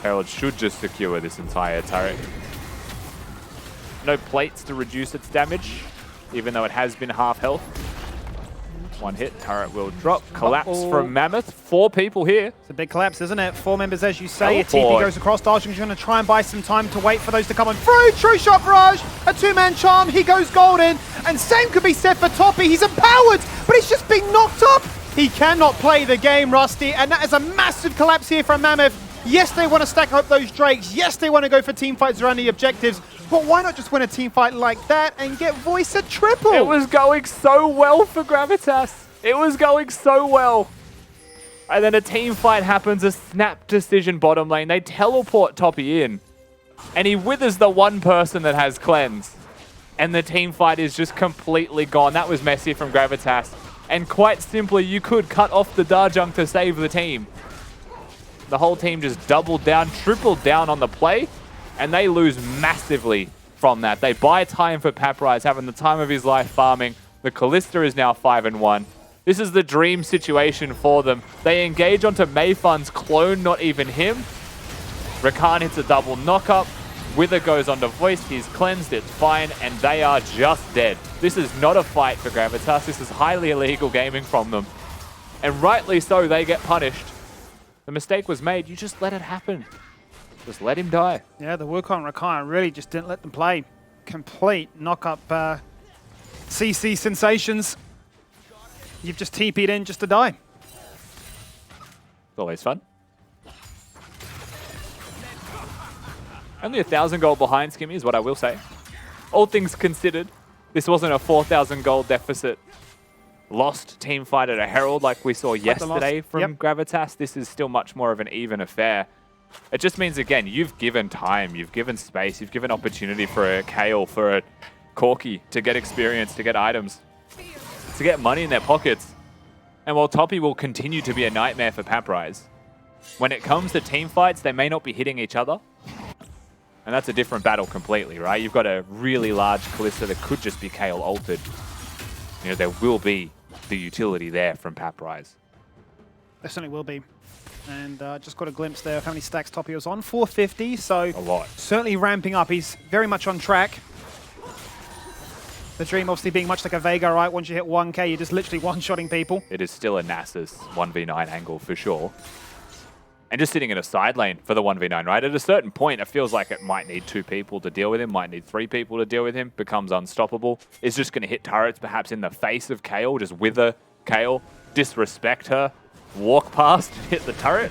Herald should just secure this entire turret. No plates to reduce its damage, even though it has been half health. One hit, turret will drop. Collapse from Mammoth. 4 people here. It's a big collapse, isn't it? 4 members, as you say. Teleport. A TP goes across. Dajong's going to try and buy some time to wait for those to come on through. True shot barrage. A 2-man charm. He goes golden. And same could be said for Toppy. He's empowered, but he's just being knocked up. He cannot play the game, Rusty. And that is a massive collapse here from Mammoth. Yes, they want to stack up those Drakes. Yes, they want to go for team fights around the objectives. But why not just win a team fight like that and get Voice a triple? It was going so well for Gravitas. It was going so well. And then a team fight happens, a snap decision bottom lane. They teleport Toppy in. And he withers the one person that has cleanse. And the team fight is just completely gone. That was messy from Gravitas. And quite simply, you could cut off the Darjung to save the team. The whole team just doubled down, tripled down on the play. And they lose massively from that. They buy time for Paprise, having the time of his life farming. The Callista is now 5-1. This is the dream situation for them. They engage onto Mayfun's clone, not even him. Rakan hits a double knockup. Wither goes onto Voice. He's cleansed. It's fine. And they are just dead. This is not a fight for Gravitas. This is highly illegal gaming from them. And rightly so, they get punished. The mistake was made. You just let it happen. Just let him die. Yeah, the work on Rakan really just didn't let them play. Complete knock-up CC sensations. You've just TP'd in just to die. It's always fun. Only 1,000 gold behind Skimmy is what I will say. All things considered, this wasn't a 4,000 gold deficit. Lost team fight at a Herald like we saw yesterday from Gravitas. This is still much more of an even affair. It just means, again, you've given time, you've given space, you've given opportunity for a Kale, for a Corki to get experience, to get items, to get money in their pockets. And while Toppy will continue to be a nightmare for Paprise, when it comes to team fights, they may not be hitting each other. And that's a different battle completely, right? You've got a really large Callista that could just be Kale altered. You know, there will be the utility there from Paprise. There certainly will be. And just got a glimpse there of how many stacks Toppy was on. 450, so A lot. certainly ramping up. He's very much on track. The dream obviously being much like a Vega, right? Once you hit 1k, you're just literally one-shotting people. It is still a Nasus 1v9 angle for sure. And just sitting in a side lane for the 1v9, right? At a certain point, it feels like it might need 2 people to deal with him, might need 3 people to deal with him, becomes unstoppable. It's just going to hit turrets perhaps in the face of Kale, just wither Kale, disrespect her, walk past, hit the turret.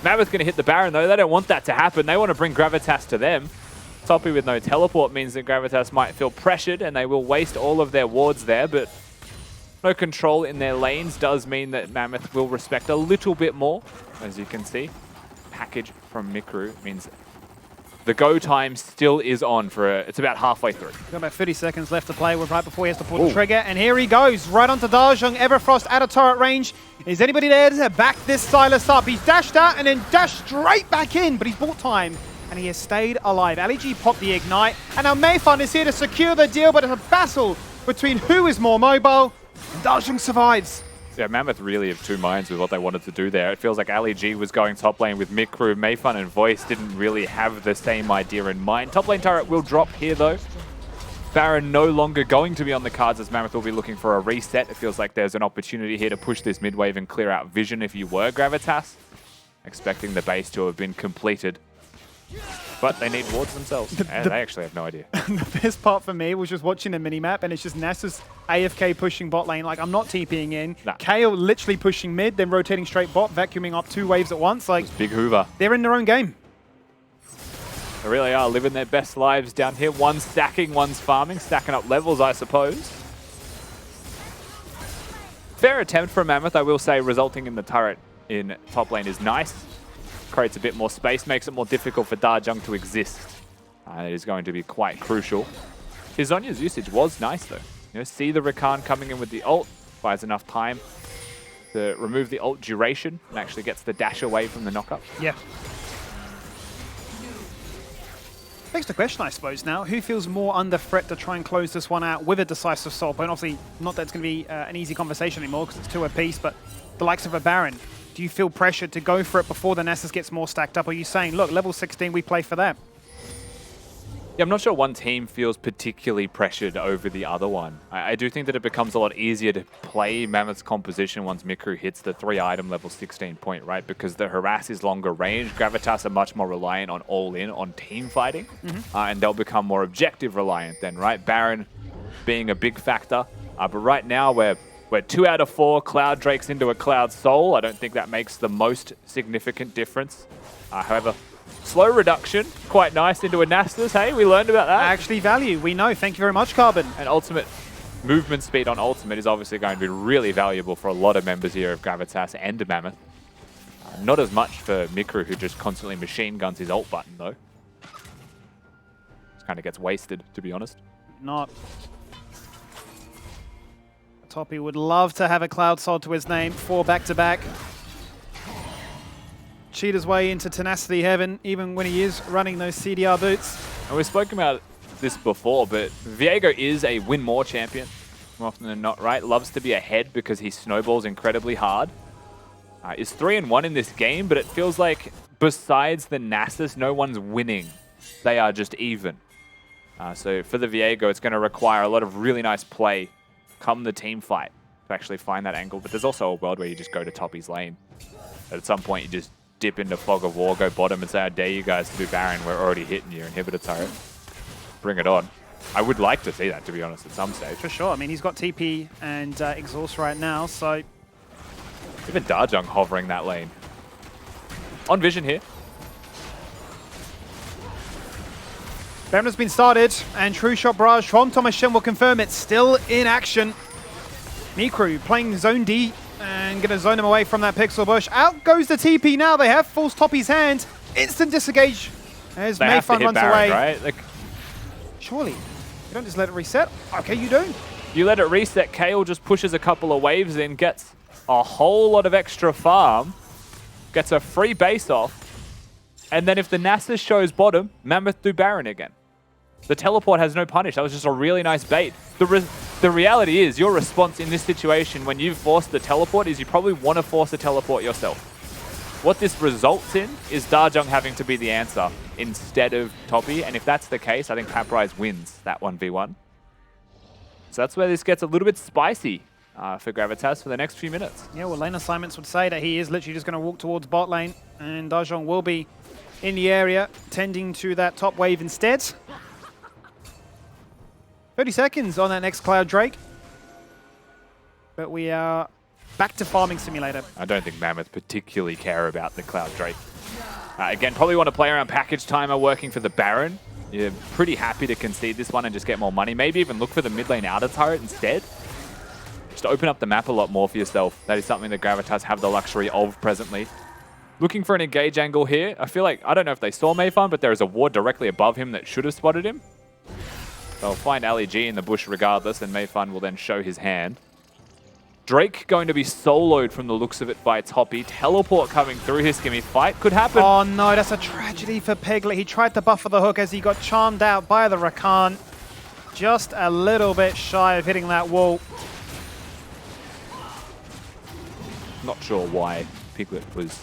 Mammoth going to hit the Baron though. They don't want that to happen. They want to bring Gravitas to them. Toppy with no teleport means that Gravitas might feel pressured and they will waste all of their wards there, but no control in their lanes does mean that Mammoth will respect a little bit more, as you can see. Package from Mikru means the go time still is on for it's about halfway through. Got about 30 seconds left to play with right before he has to pull the trigger. And here he goes, right onto Darjung. Everfrost out of turret range. Is anybody there to back this Silas up? He's dashed out and then dashed straight back in, but he's bought time. And he has stayed alive. LEG popped the Ignite. And now Mayfun is here to secure the deal, but it's a battle between who is more mobile. And Darjung survives. Yeah, Mammoth really of two minds with what they wanted to do there. It feels like LEG was going top lane with Mikru. Mayfun and Voice didn't really have the same idea in mind. Top lane turret will drop here though. Baron no longer going to be on the cards as Mammoth will be looking for a reset. It feels like there's an opportunity here to push this mid wave and clear out vision if you were Gravitas. Expecting the base to have been completed. But they need wards themselves, and they actually have no idea. The best part for me was just watching the minimap, and it's just Nasus AFK pushing bot lane. Like, I'm not TPing in. Nah. Kale literally pushing mid, then rotating straight bot, vacuuming up 2 waves at once. Like, Big Hoover. they're in their own game. They really are living their best lives down here. One's stacking, one's farming, stacking up levels, I suppose. Fair attempt from Mammoth, I will say, resulting in the turret in top lane is nice. Creates a bit more space, makes it more difficult for Darjung to exist. It is going to be quite crucial. His Zonya's usage was nice though. You know, see the Rakan coming in with the ult, buys enough time to remove the ult duration and actually gets the dash away from the knockup. Yeah. Begs the question, I suppose, now. Who feels more under threat to try and close this one out with a decisive soul point? Obviously, not that it's going to be an easy conversation anymore because it's 2 apiece, but the likes of a Baron, do you feel pressured to go for it before the Nasus gets more stacked up? Or are you saying, look, level 16, we play for that? Yeah, I'm not sure one team feels particularly pressured over the other one. I do think that it becomes a lot easier to play Mammoth's composition once Mikru hits the 3-item level 16 point, right? Because the harass is longer range. Gravitas are much more reliant on all-in, on team fighting. And they'll become more objective reliant then, right? Baron being a big factor. But right now we're We're 2 out of 4 Cloud Drakes into a Cloud Soul. I don't think that makes the most significant difference. However, slow reduction, quite nice into a Nasus. Hey, we learned about that. Actually value, we know. Thank you very much, Carbon. And ultimate movement speed on ultimate is obviously going to be really valuable for a lot of members here of Gravitas and Mammoth. Not as much for Mikru, who just constantly machine guns his ult button, though. Just kind of gets wasted, to be honest. Not. Toppy would love to have a Cloud Soul to his name, 4 back-to-back. Cheat his way into Tenacity Heaven, even when he is running those CDR boots. And we've spoken about this before, but Viego is a win more champion, more often than not, right? Loves to be ahead because he snowballs incredibly hard. Is 3-1 in this game, but it feels like besides the Nasus, no one's winning. They are just even. So for the Viego, it's going to require a lot of really nice play come the team fight to actually find that angle. But there's also a world where you just go to Toppy's lane. At some point, you just dip into Fog of War, go bottom, and say, how dare you guys to do Baron? We're already hitting your inhibitor turret. Bring it on. I would like to see that, to be honest, at some stage. For sure. I mean, he's got TP and Exhaust right now, so... Even Darjung hovering that lane. On vision here. Baron has been started, and True Shot Barrage from Thomas Shen will confirm it's still in action. Mikru playing Zone D and going to zone him away from that Pixel Bush. Out goes the TP now. They have forced Toppy's hand. Instant disengage as Mayfun runs Baron, away. Right? Like, surely, you don't just let it reset. Okay, you do. you let it reset. Kale just pushes a couple of waves in, gets a whole lot of extra farm, gets a free base off, and then if the Nasus shows bottom, Mammoth do Baron again. The teleport has no punish. That was just a really nice bait. The reality is, your response in this situation when you've forced the teleport is you probably want to force a teleport yourself. What this results in is Darjung having to be the answer instead of Toppy, and if that's the case, I think Paprise wins that 1v1. So that's where this gets a little bit spicy for Gravitas for the next few minutes. Yeah, well, lane assignments would say that he is literally just going to walk towards bot lane, and Darjung will be in the area, tending to that top wave instead. 30 seconds on that next Cloud Drake. But we are back to Farming Simulator. I don't think Mammoth particularly care about the Cloud Drake. Again, probably want to play around package timer working for the Baron. You're pretty happy to concede this one and just get more money. Maybe even look for the mid lane outer turret instead. Just open up the map a lot more for yourself. That is something that Gravitas have the luxury of presently. Looking for an engage angle here. I feel like, I don't know if they saw Mayfun, but there is a ward directly above him that should have spotted him. They'll find LEG in the bush regardless, and Mayfun will then show his hand. Drake going to be soloed from the looks of it by Toppy. Teleport coming through his skimmy. Fight could happen. Oh no, that's a tragedy for Piglet. He tried to buffer the hook as he got charmed out by the Rakan. Just a little bit shy of hitting that wall. Not sure why Piglet was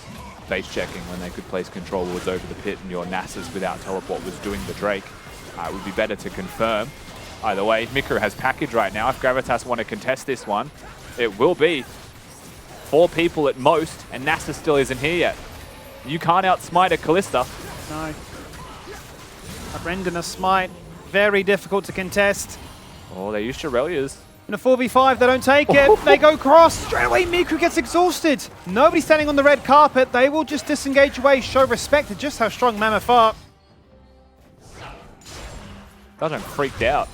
base checking when they could place control wards over the pit and your Nasus without teleport was doing the Drake. It would be better to confirm. Either way, Mikru has package right now. If Gravitas want to contest this one, it will be 4 people at most, and Nasus still isn't here yet. You can't outsmite a Callista. No. A rend and a smite. Very difficult to contest. Oh, they use Shirelias. In a 4v5, they don't take it. They go cross. Straight away, Mikru gets exhausted. Nobody standing on the red carpet. They will just disengage away, show respect to just how strong Mammoth are. Darjung freaked out.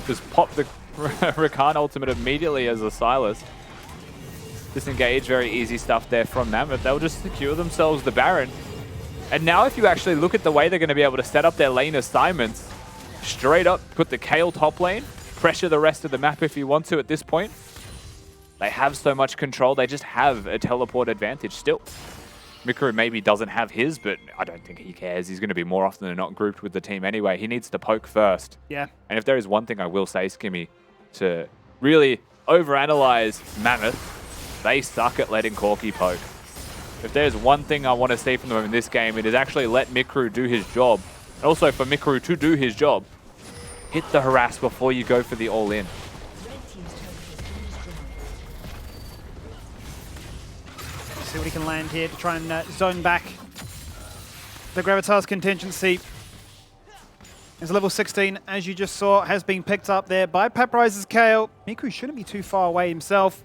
Just popped the Rakan ultimate immediately as a Silas. Disengage, very easy stuff there from Mammoth. They'll just secure themselves the Baron. And now if you actually look at the way they're going to be able to set up their lane assignments, straight up put the Kale top lane, pressure the rest of the map if you want to at this point. They have so much control, they just have a teleport advantage still. Mikru maybe doesn't have his, but I don't think he cares. He's going to be more often than not grouped with the team anyway. He needs to poke first. Yeah. And if there is one thing I will say, Skimmy, to really overanalyze Mammoth, they suck at letting Corki poke. If there's one thing I want to see from them in this game, it is actually let Mikru do his job. And also for Mikru to do his job, hit the harass before you go for the all-in. See what he can land here to try and zone back the Gravitas contingency. His level 16, as you just saw, has been picked up there by Paprise's Kale. Mikru shouldn't be too far away himself.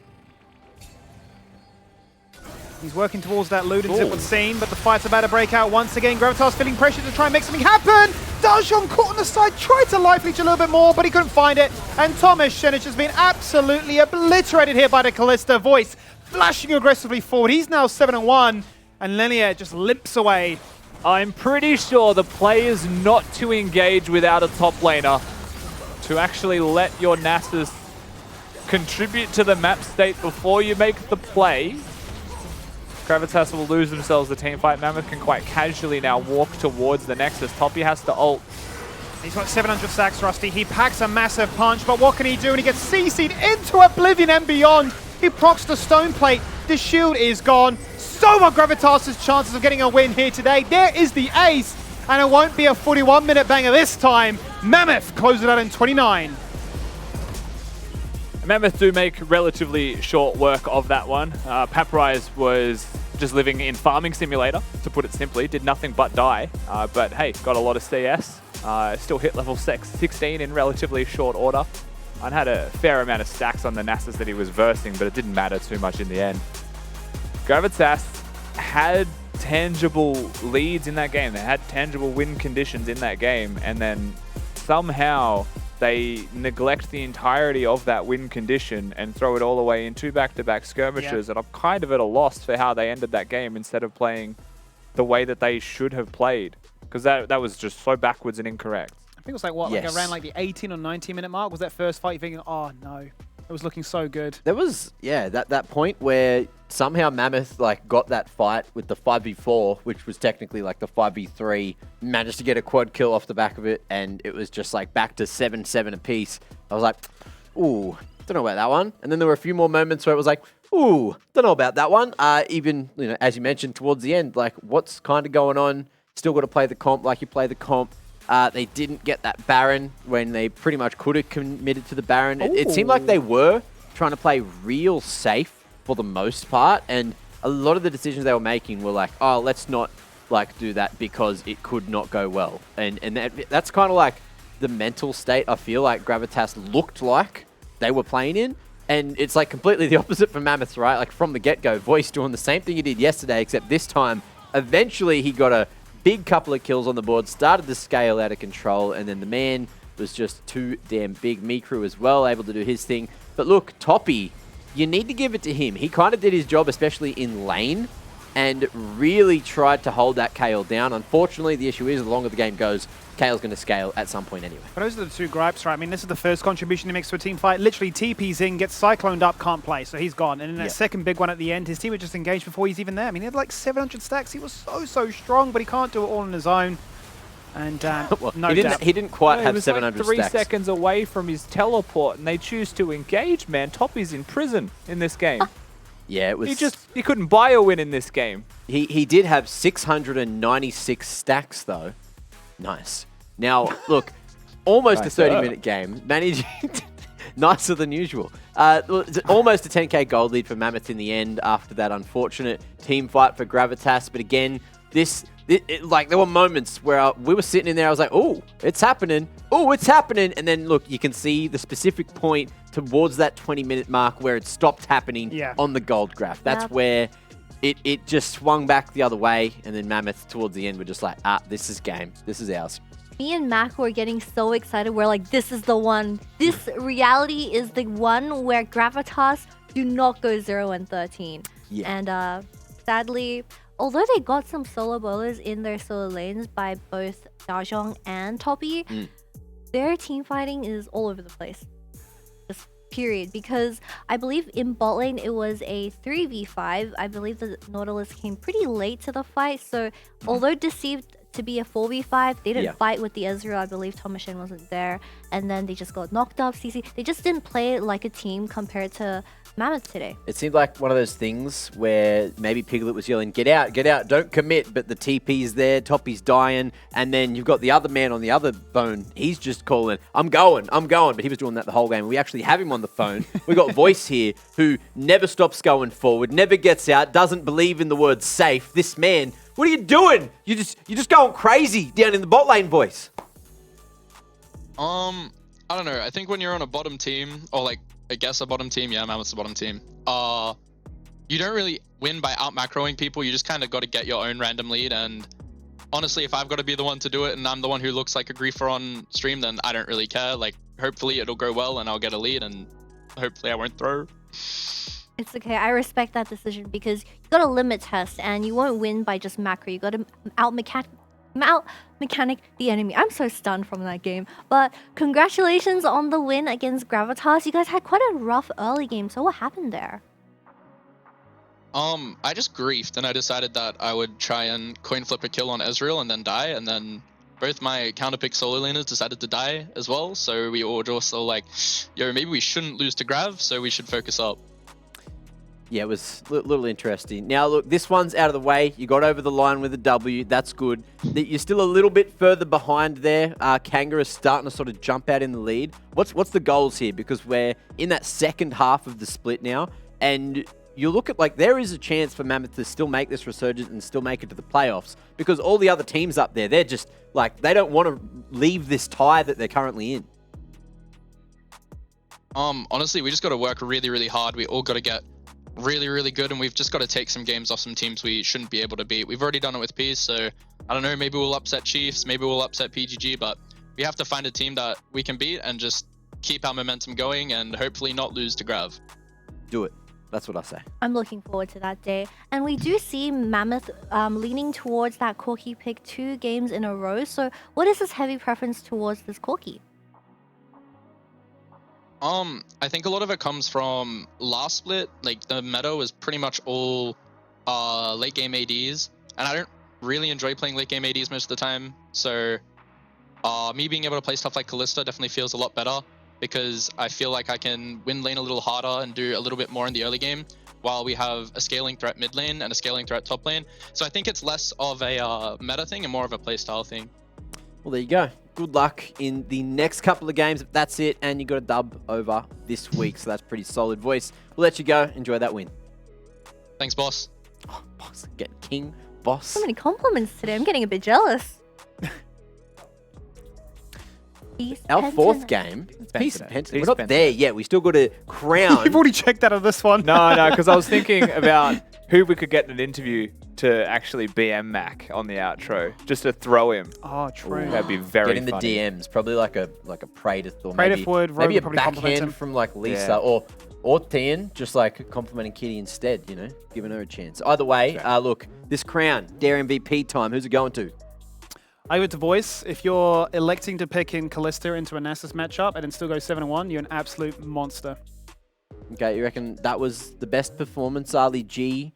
He's working towards that loot, as it would seem, but the fight's about to break out once again. Gravitas feeling pressure to try and make something happen. Dajong caught on the side, tried to life leech a little bit more, but he couldn't find it. And Thomas Shenich has been absolutely obliterated here by the Callista. Voice flashing aggressively forward. He's now 7-1, and Linear just limps away. I'm pretty sure the play is not to engage without a top laner, to actually let your Nasus contribute to the map state before you make the play. Gravitas will lose themselves the team fight. Mammoth can quite casually now walk towards the Nexus. Toppy has to ult. He's got 700 stacks, Rusty. He packs a massive punch, but what can he do? And he gets CC'd into Oblivion and beyond. He procs the stone plate. The shield is gone. So are Gravitas' chances of getting a win here today. There is the ace, and it won't be a 41-minute banger this time. Mammoth closes it out in 29. Mammoth do make relatively short work of that one. Paprise was just living in Farming Simulator, to put it simply. Did nothing but die. But hey, got a lot of CS. Still hit level 16 in relatively short order. And had a fair amount of stacks on the Nasus that he was versing, but it didn't matter too much in the end. Gravitas had tangible leads in that game. They had tangible win conditions in that game. And then somehow they neglect the entirety of that win condition and throw it all away in 2 back-to-back skirmishes. And I'm kind of at a loss for how they ended that game instead of playing the way that they should have played. Because that was just so backwards and incorrect. I think it was like, what, like around like the 18 or 19 minute mark was that first fight, thinking, oh no, it was looking so good. There was, yeah, that point where somehow Mammoth like got that fight with the 5v4, which was technically like the 5v3, managed to get a quad kill off the back of it, and it was just like back to 7-7 apiece. I was like, ooh, don't know about that one. And then there were a few more moments where it was like, ooh, don't know about that one. Even, you know, as you mentioned towards the end, like what's kind of going on? Still got to play the comp like you play the comp. They didn't get that Baron when they pretty much could have committed to the Baron. It seemed like they were trying to play real safe for the most part, and a lot of the decisions they were making were like, oh, let's not like do that because it could not go well. And that's kind of like the mental state I feel like Gravitas looked like they were playing in. And it's like completely the opposite for Mammoth, right? Like from the get-go, Voice doing the same thing he did yesterday, except this time, eventually he got a big couple of kills on the board, started to scale out of control, and then the man was just too damn big. Mikru as well, able to do his thing. But look, Toppy, you need to give it to him. He kind of did his job, especially in lane, and really tried to hold that Kayle down. Unfortunately, the issue is the longer the game goes, Kale's going to scale at some point anyway. But those are the two gripes, right? I mean, this is the first contribution he makes to a team fight. Literally TP's in, gets cycloned up, can't play, so he's gone. And in that second big one at the end, his team had just engaged before he's even there. I mean, he had like 700 stacks. He was so strong, but he can't do it all on his own. And well, no doubt. He didn't quite have 700 like 3 stacks. seconds away from his teleport, and they choose to engage, man. Toppy's in prison in this game. Yeah, it was... He couldn't buy a win in this game. He did have 696 stacks, though. Nice. Now, look, almost a 30-minute game, managing nicer than usual. Almost a 10k gold lead for Mammoth in the end after that unfortunate team fight for Gravitas. But again, like there were moments where we were sitting in there, I was like, oh, it's happening. Oh, it's happening. And then, look, you can see the specific point towards that 20-minute mark where it stopped happening on the gold graph. That's where it just swung back the other way. And then Mammoth towards the end were just like, this is game. This is ours. Me and Mac were getting so excited. We're like, this is the one. This reality is the one where Gravitas do not go 0-13. Yeah. And sadly, although they got some solo bowlers in their solo lanes by both Dajong and Toppy, their team fighting is all over the place. Just period. Because I believe in bot lane it was a 3v5. I believe the Nautilus came pretty late to the fight. So although deceived to be a 4v5, they didn't fight with the Ezreal. I believe Thomashen wasn't there, and then they just got knocked up. CC, they just didn't play like a team compared to Mammoth today. It seemed like one of those things where maybe Piglet was yelling, get out, don't commit, but the TP's there, Toppy's dying, and then you've got the other man on the other phone. He's just calling, I'm going, but he was doing that the whole game. We actually have him on the phone. We got Voice here who never stops going forward, never gets out, doesn't believe in the word safe. This man, what are you doing? You're just going crazy down in the bot lane, Voice. I don't know. I think when you're on a bottom team, or like, I guess a bottom team, yeah, Mammoth's a bottom team. you don't really win by out macroing people. You just kind of got to get your own random lead. And honestly, if I've got to be the one to do it and I'm the one who looks like a griefer on stream, then I don't really care. Like, hopefully it'll go well and I'll get a lead, and hopefully I won't throw. It's okay. I respect that decision because you got to limit test and you won't win by just macro. You got to out mechanic the enemy. I'm so stunned from that game. But congratulations on the win against Gravitas. You guys had quite a rough early game. So what happened there? I just griefed and I decided that I would try and coin flip a kill on Ezreal and then die, and then both my counterpick solo laners decided to die as well, so we all just all like, yo, maybe we shouldn't lose to Grav, so we should focus up. Yeah, it was a little interesting. Now, look, this one's out of the way. You got over the line with a W. That's good. You're still a little bit further behind there. Kanga is starting to sort of jump out in the lead. What's the goals here? Because we're in that second half of the split now, and you look at, like, there is a chance for Mammoth to still make this resurgence and still make it to the playoffs, because all the other teams up there, they're just, like, they don't want to leave this tie that they're currently in. Honestly, we just got to work really, really hard. We all got to get really, really good, and we've just got to take some games off some teams we shouldn't be able to beat. We've already done it with Peace, so I don't know, maybe we'll upset Chiefs, maybe we'll upset PGG, but we have to find a team that we can beat and just keep our momentum going and hopefully not lose to Grav. Do it. That's what I say. I'm looking forward to that day. And we do see Mammoth leaning towards that Corki pick 2 games in a row. So what is his heavy preference towards this Corki? I think a lot of it comes from last split. Like, the meta was pretty much all late game ADs, and I don't really enjoy playing late game ADs most of the time. So me being able to play stuff like Kalista definitely feels a lot better, because I feel like I can win lane a little harder and do a little bit more in the early game, while we have a scaling threat mid lane and a scaling threat top lane. So I think it's less of a meta thing and more of a playstyle thing. Well, there you go. Good luck in the next couple of games. That's it, and you got a dub over this week, so that's pretty solid. Voice, we'll let you go. Enjoy that win. Thanks, boss. Oh, boss, get king, boss. So many compliments today. I'm getting a bit jealous. Our fourth game, Peace Penta. Penta. We're not there yet. We still got to crown. You've already checked out of this one. No, because I was thinking about who we could get in an interview to actually BM Mac on the outro, just to throw him. Oh, true. That'd be very Get in the funny. DMs, probably like a Praedyth or Praedyth would, Rogue maybe a would probably compliment him. backhand from like Lisa Yeah. or Tian, just like complimenting Kitty instead, you know, giving her a chance. Either way, look, this crown, Dare MVP time, who's it going to? I go to Voice. If you're electing to pick in Kalista into a Nasus matchup and then still go 7-1, you're an absolute monster. Okay, you reckon that was the best performance? Ali G,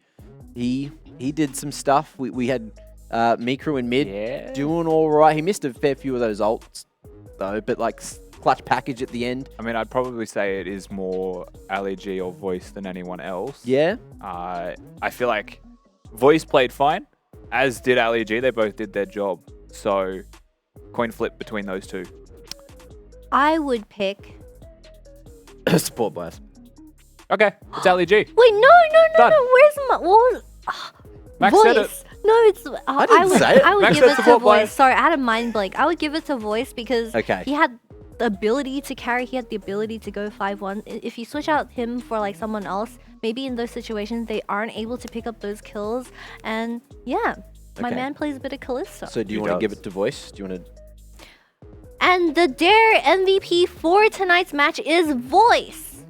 he did some stuff. We had Mikru in mid doing all right. He missed a fair few of those ults though, but like clutch package at the end. I mean, I'd probably say it is more Ali G or Voice than anyone else. Yeah. I feel like Voice played fine, as did Ali G. They both did their job. So, coin flip between those two. I would pick... Support bias. Okay, it's Ali G. Wait, no. Done. Where's my... What was... Max Voice. said it. No, it's... I didn't say it. I would Max give said it to support Voice. bias. Sorry, I had a mind blank. I would give it to Voice because Okay. he had the ability to carry. He had the ability to go 5-1. If you switch out him for like someone else, maybe in those situations they aren't able to pick up those kills. And yeah, my Okay. man plays a bit of Kalista. So do you He want to give does. it to Voice? Do you want to... And the Dare MVP for tonight's match is Voice.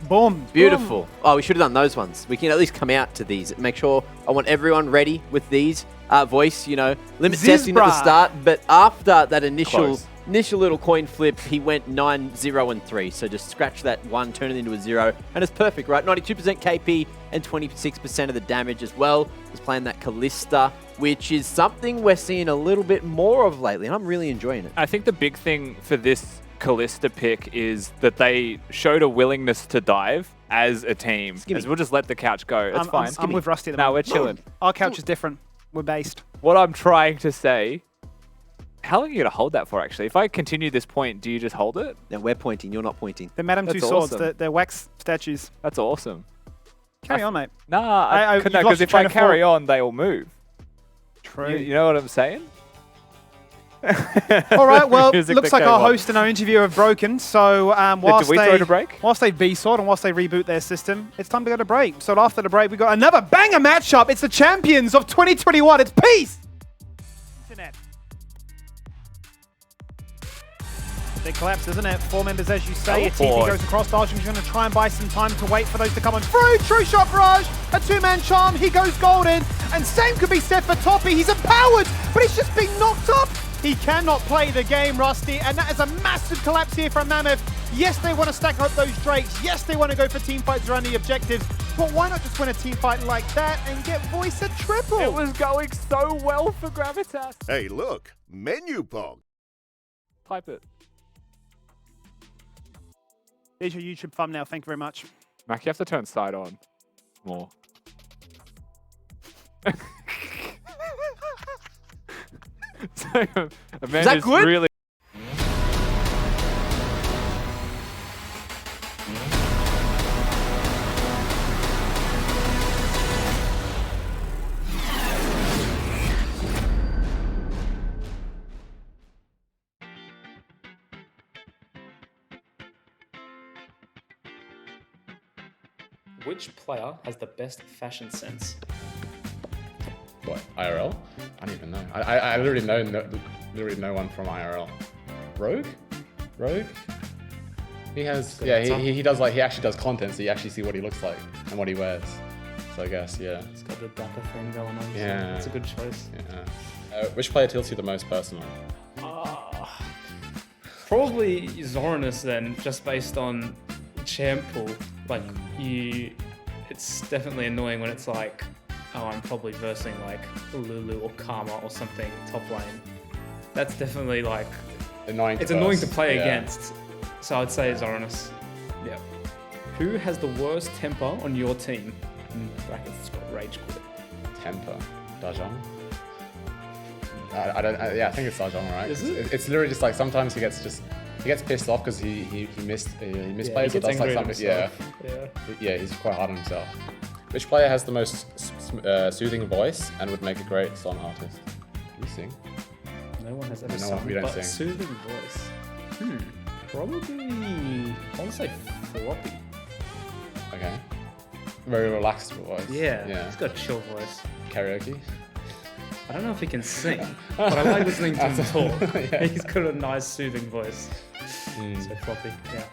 Boom. Beautiful. Oh, we should have done those ones. We can at least come out to these. Make sure I want everyone ready with these. Voice, you know, limit testing at the Zizbra. start, but after that initial Close. little coin flip, he went 9, 0, and 3. So just scratch that 1, turn it into a 0, and it's perfect, right? 92% KP and 26% of the damage as well. He's playing that Kalista, which is something we're seeing a little bit more of lately, and I'm really enjoying it. I think the big thing for this Kalista pick is that they showed a willingness to dive as a team. Skimmy. As we'll just let the couch go. It's fine. I'm with Rusty at the No, moment. we're chilling. Our couch is different. We're based. What I'm trying to say, how long are you going to hold that for, actually? If I continue this point, do you just hold it? Now we're pointing, you're not pointing. They're Madame That's Two Swords. awesome. They're wax statues. That's awesome. Carry on, mate. Nah, you've no, lost because your if I train of carry thought. on, they will move. True. You know what I'm saying? All right, well, Music looks that like came our on. host and our interviewer have broken. So Did we throw to break? whilst they VSOD and whilst they reboot their system, it's time to go to break. So after the break, we got another banger matchup. It's the champions of 2021. It's Peace. Internet. Big collapse, isn't it? 4 members, as you say. Oh, A TP boy. goes across. Darshing's going to try and buy some time to wait for those to come on through. True shot barrage. A 2-man charm. He goes golden. And same could be said for Toppy. He's empowered, but he's just being knocked up. He cannot play the game, Rusty. And that is a massive collapse here from Mammoth. Yes, they want to stack up those Drakes. Yes, they want to go for team fights around the objectives. But why not just win a team fight like that and get Voice a triple? It was going so well for Gravitas. Hey, look, menu pong. Type it. There's your YouTube thumbnail. Thank you very much. Mac, you have to turn side on more. So, Amanda's good? really. Which player has the best fashion sense? What, IRL? I don't even know. I literally know literally no one from IRL. Rogue? Rogue? He has, yeah, he does like, he actually does content, so you actually see what he looks like and what he wears. So I guess, yeah. It's got the dapper thing going on. Yeah. So it's a good choice. Yeah. Which player tilts you the most personal? Probably Zoranus then, just based on champ pool. Like it's definitely annoying when it's like, oh, I'm probably versing like Lulu or Karma or something top lane. That's definitely like Annoying. it's annoying to play against. So I'd say Zoranus. Yeah. Who has the worst temper on your team? In brackets, it's got rage quit. Temper. Dajong? I think it's Dajong, right? Is it? It's literally just like sometimes he gets pissed off because he misplays he or does gets like angry at something. Yeah. himself. Yeah, he's quite hard on himself. Which player has the most soothing voice and would make a great song artist? Do you sing? No one has ever No, sung, we don't but sing. soothing voice. Probably, I want to say Floppy. Okay. Very relaxed voice. Yeah, he's got a chill voice. Karaoke? I don't know if he can sing, but I like listening to him talk. Yeah. He's got a nice soothing voice. Mm. So Floppy, yeah.